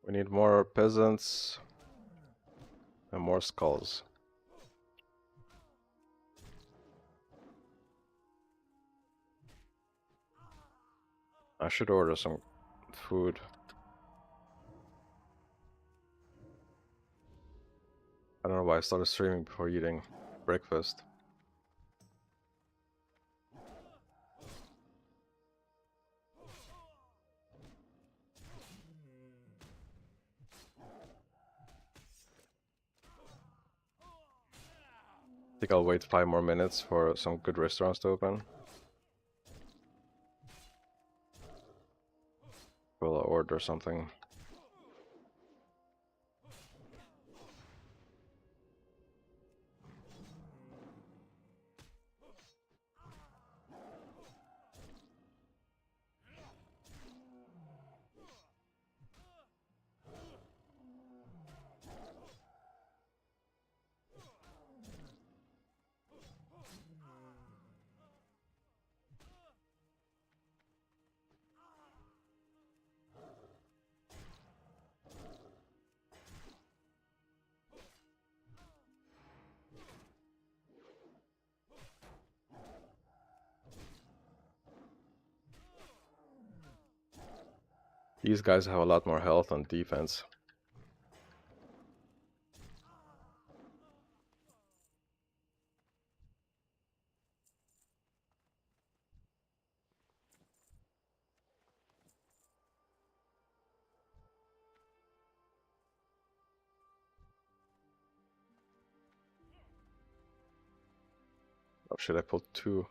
We need more peasants and more skulls. I should order some food. I don't know why I started streaming before eating breakfast. I think I'll wait 5 more minutes for some good restaurants to open. Will I order something? These guys have a lot more health and defense. Or should I put 2?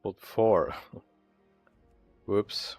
Hold 4. Whoops.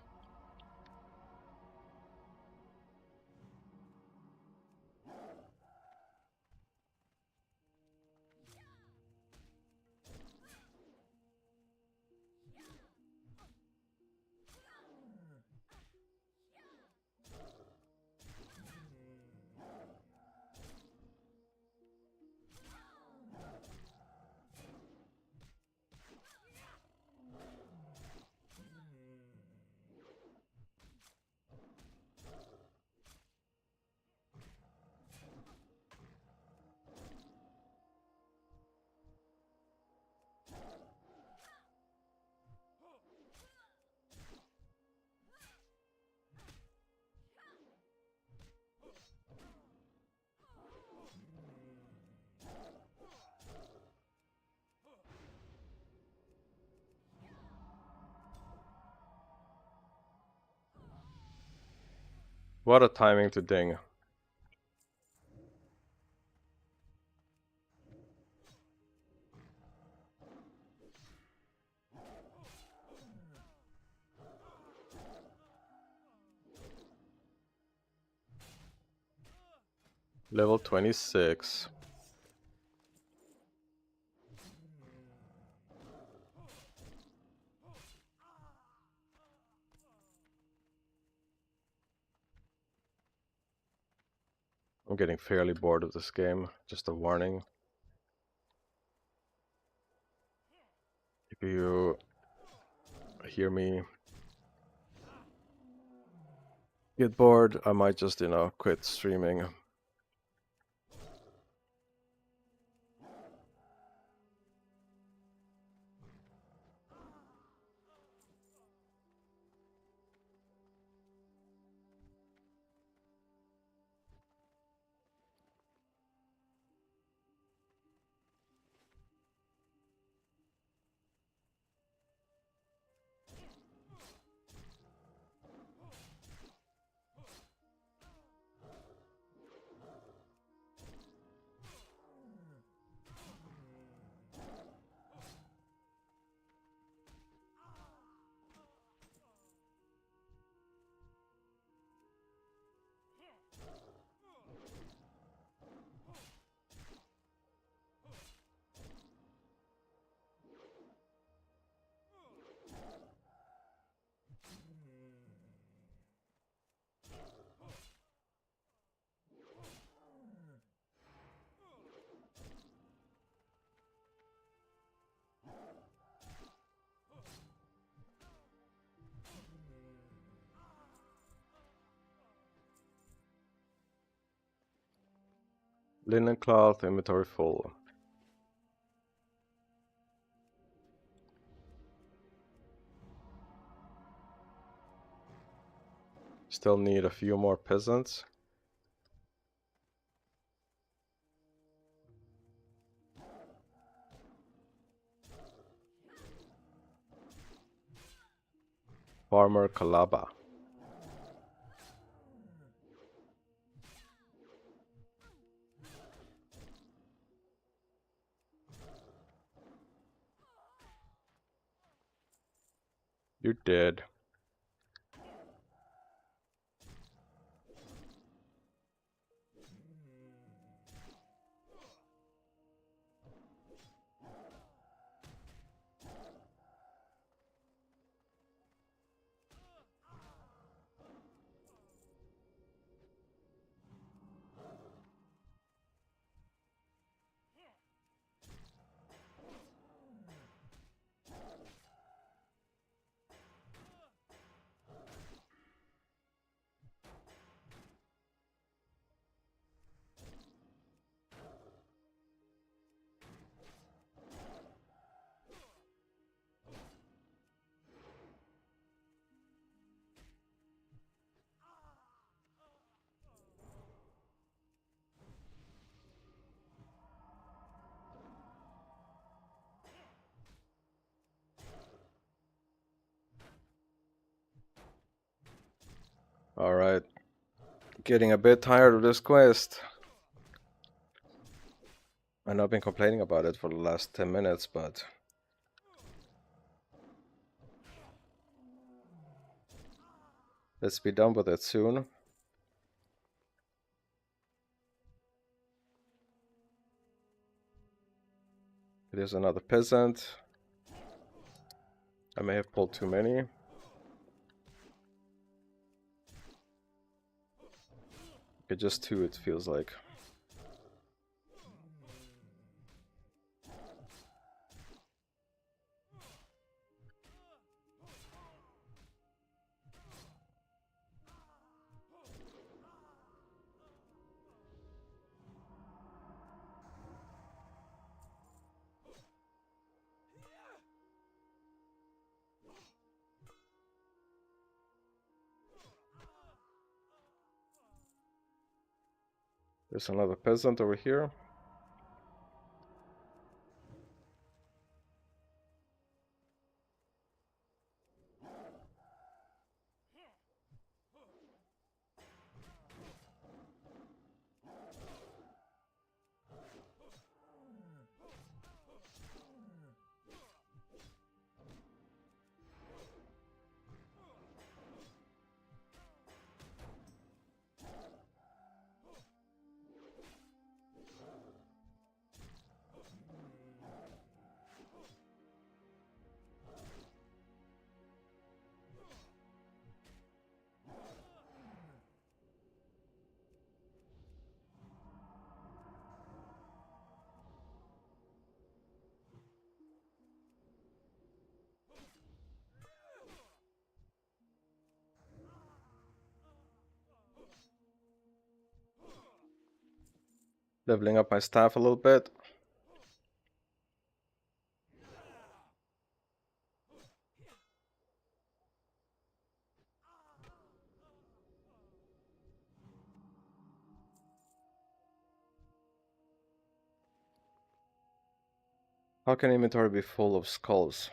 What a timing to ding. Level 26. I'm getting fairly bored of this game. Just a warning. If you hear me get bored, I might just, quit streaming. Linen cloth, inventory full. Still need a few more peasants. Farmer Kalaba. You're dead. Alright. Getting a bit tired of this quest. I know I've been complaining about it for the last 10 minutes, but Let's be done with it soon. There's another peasant. I may have pulled too many. Okay, just two it feels like. There's another peasant over here. Leveling up my staff a little bit. How can inventory be full of skulls?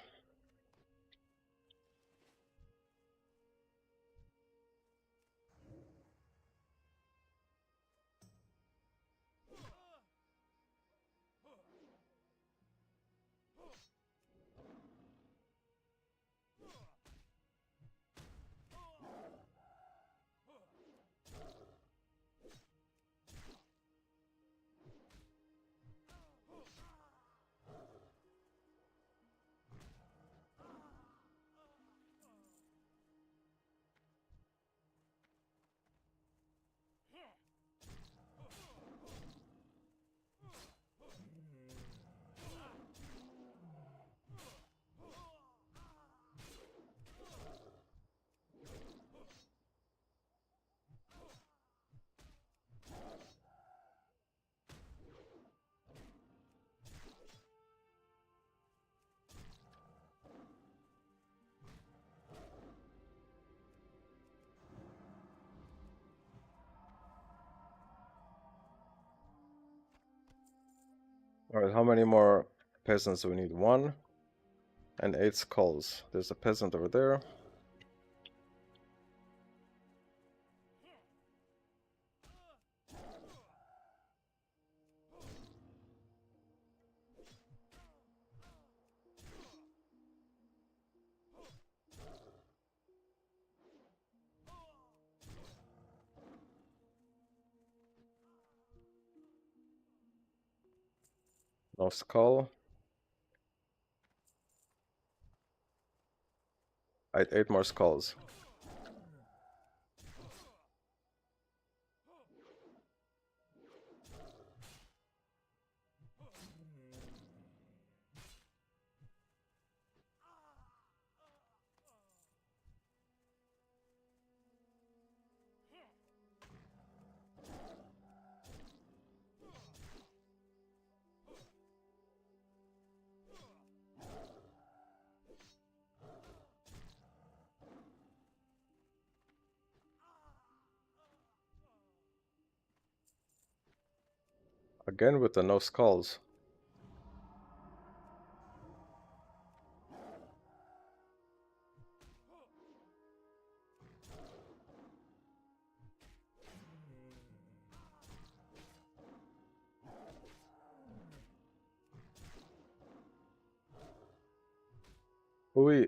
Alright, how many more peasants do we need? 1 and 8 skulls. There's a peasant over there. No skull. I had 8 more skulls. Again with the no skulls. Ooh.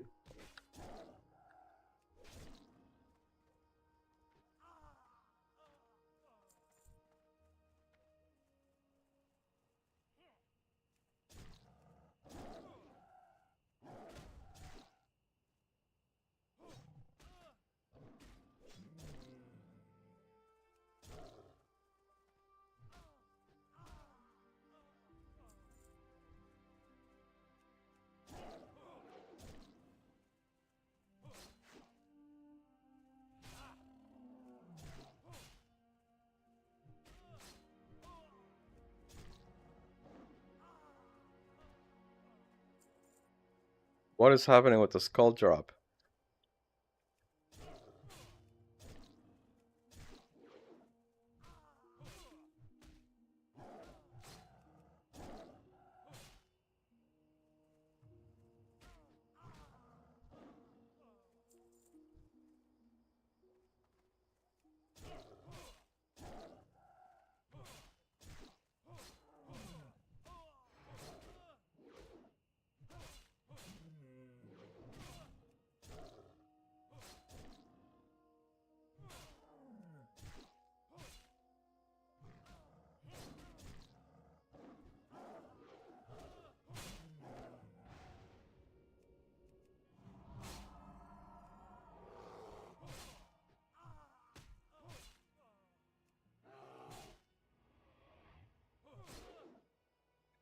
What is happening with the skull drop?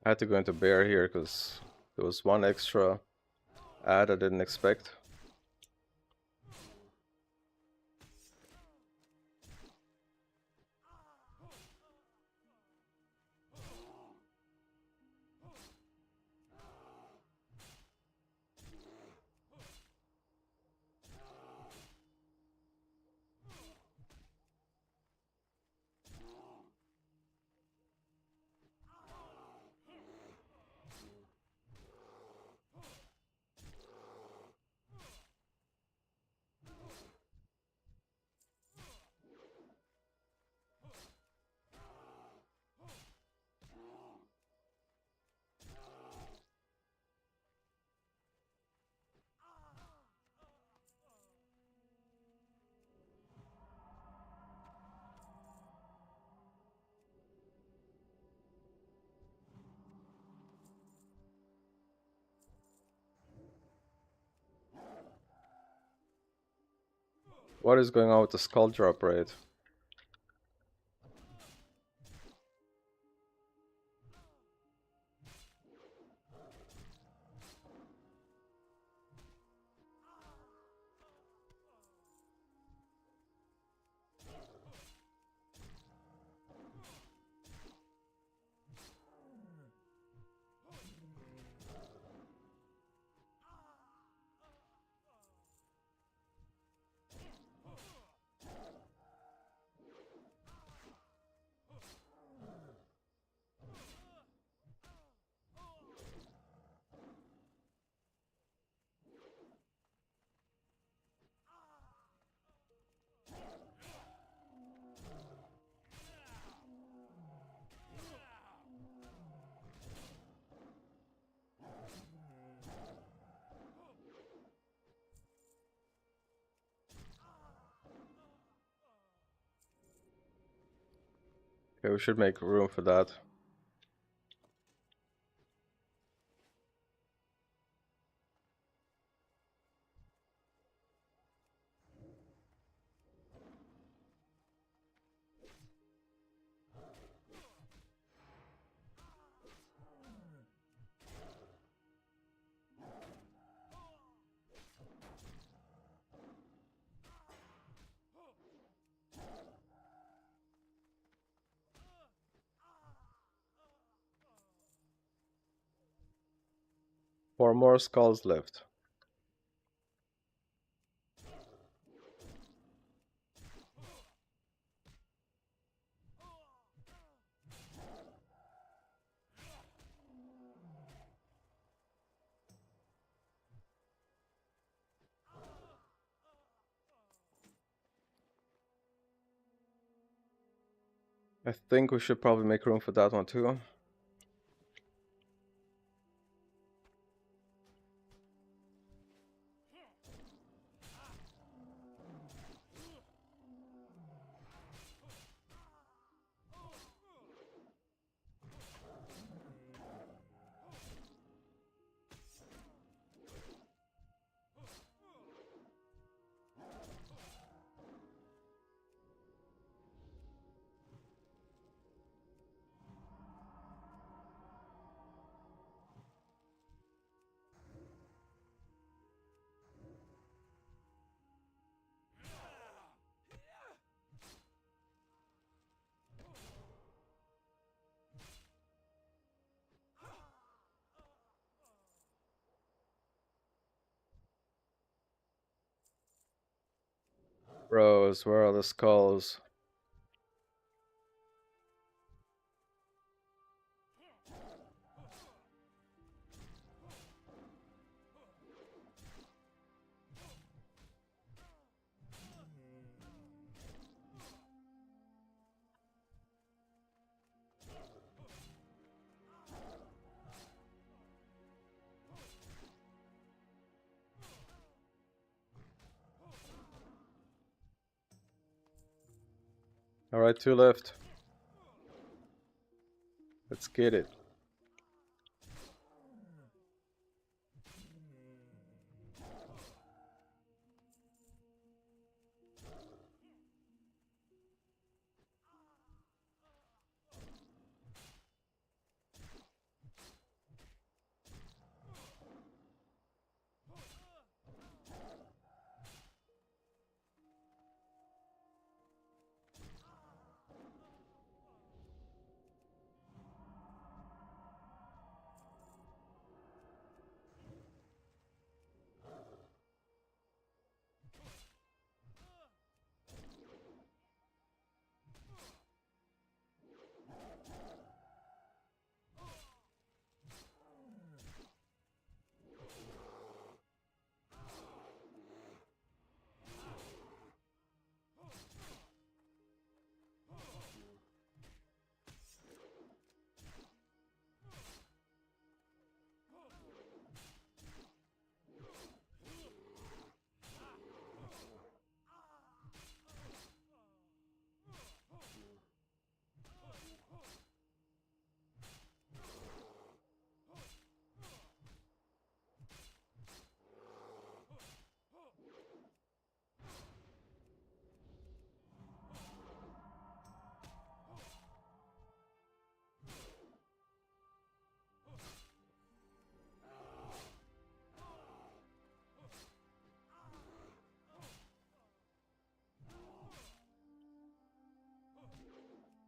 I had to go into bear here because there was one extra ad I didn't expect. What is going on with the skull drop rate? Okay, we should make room for that. Four more skulls left. I think we should probably make room for that one too. Bros, where are the skulls? Alright, 2 left. Let's get it.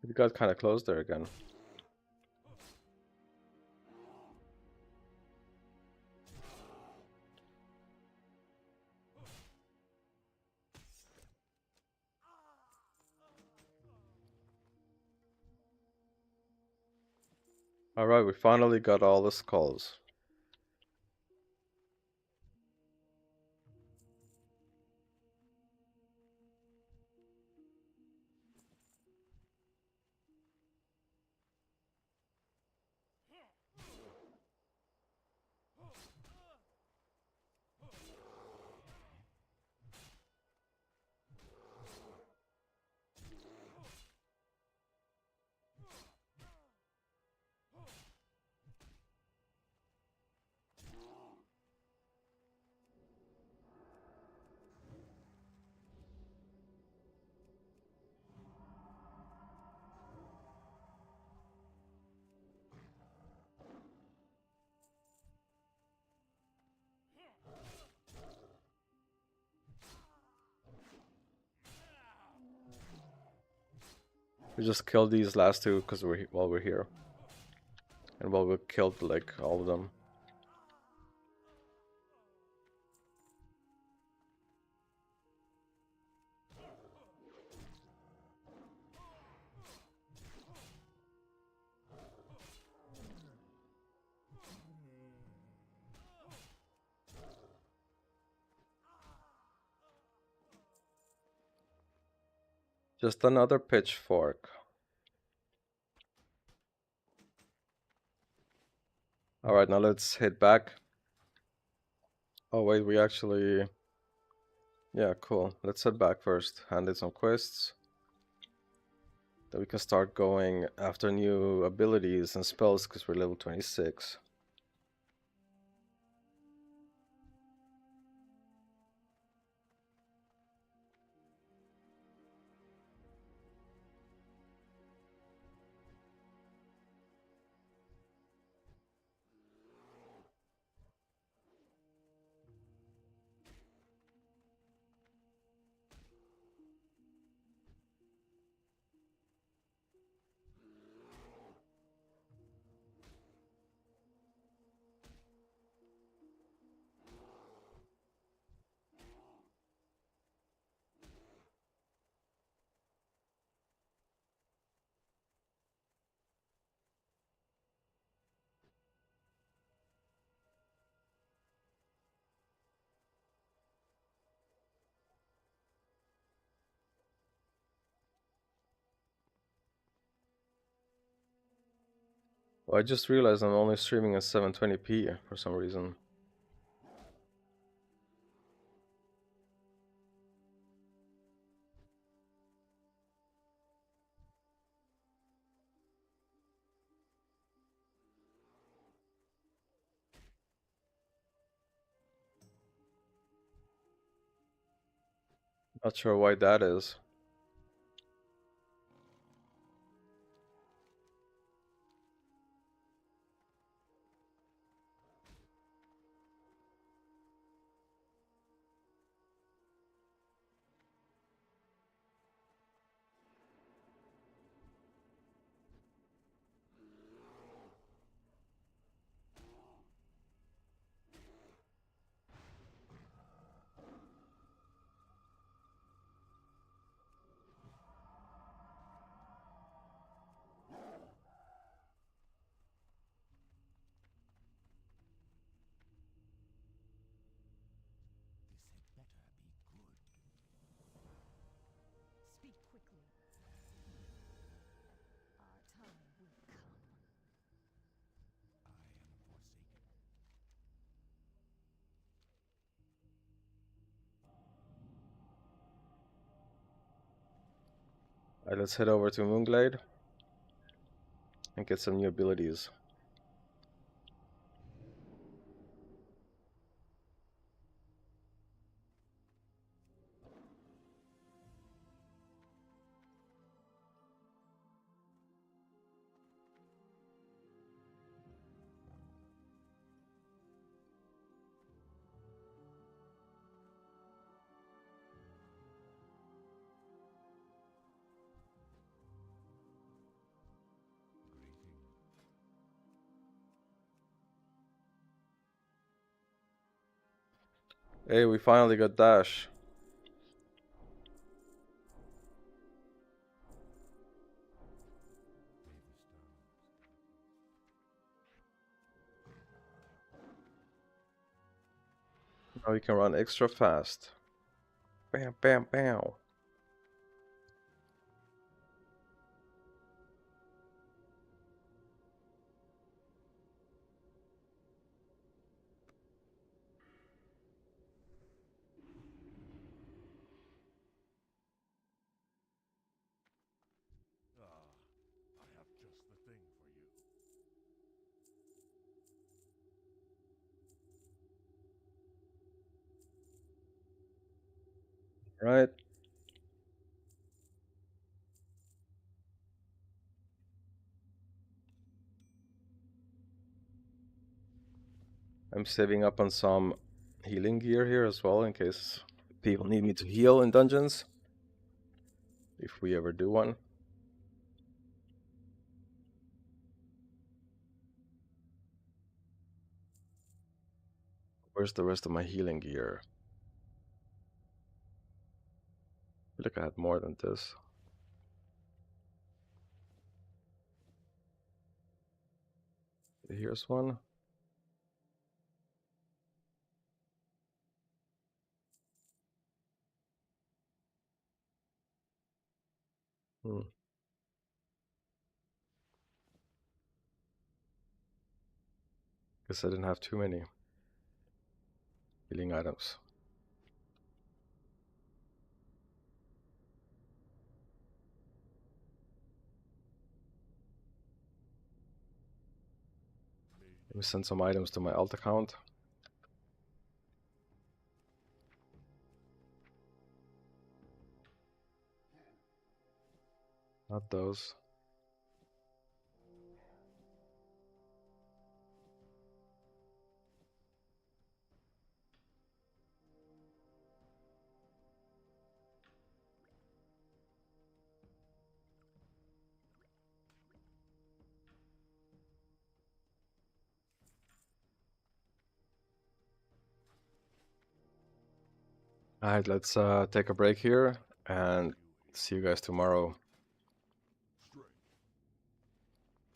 It got kind of close there again. Alright, we finally got all the skulls. We just killed these last two because while we're here. And while we killed like all of them. Just another pitchfork. Alright, now let's head back. Oh wait, we actually... Yeah, cool. Let's head back first. Hand in some quests. Then we can start going after new abilities and spells because we're level 26. Well, I just realized I'm only streaming at 720p for some reason. Not sure why that is. Alright, let's head over to Moonglade and get some new abilities. Hey, we finally got Dash. Now we can run extra fast. Bam, bam, bam. Right? I'm saving up on some healing gear here as well in case people need me to heal in dungeons. If we ever do one. Where's the rest of my healing gear? I feel like I had more than this. Here's one. Guess I didn't have too many healing items. Let me send some items to my alt account. Not those. Alright, let's take a break here and see you guys tomorrow.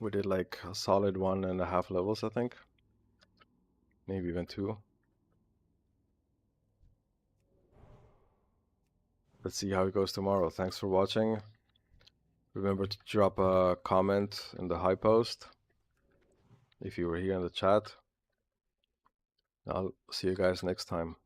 We did like a solid 1.5 levels, I think. Maybe even 2. Let's see how it goes tomorrow. Thanks for watching. Remember to drop a comment in the high post. if you were here in the chat. I'll see you guys next time.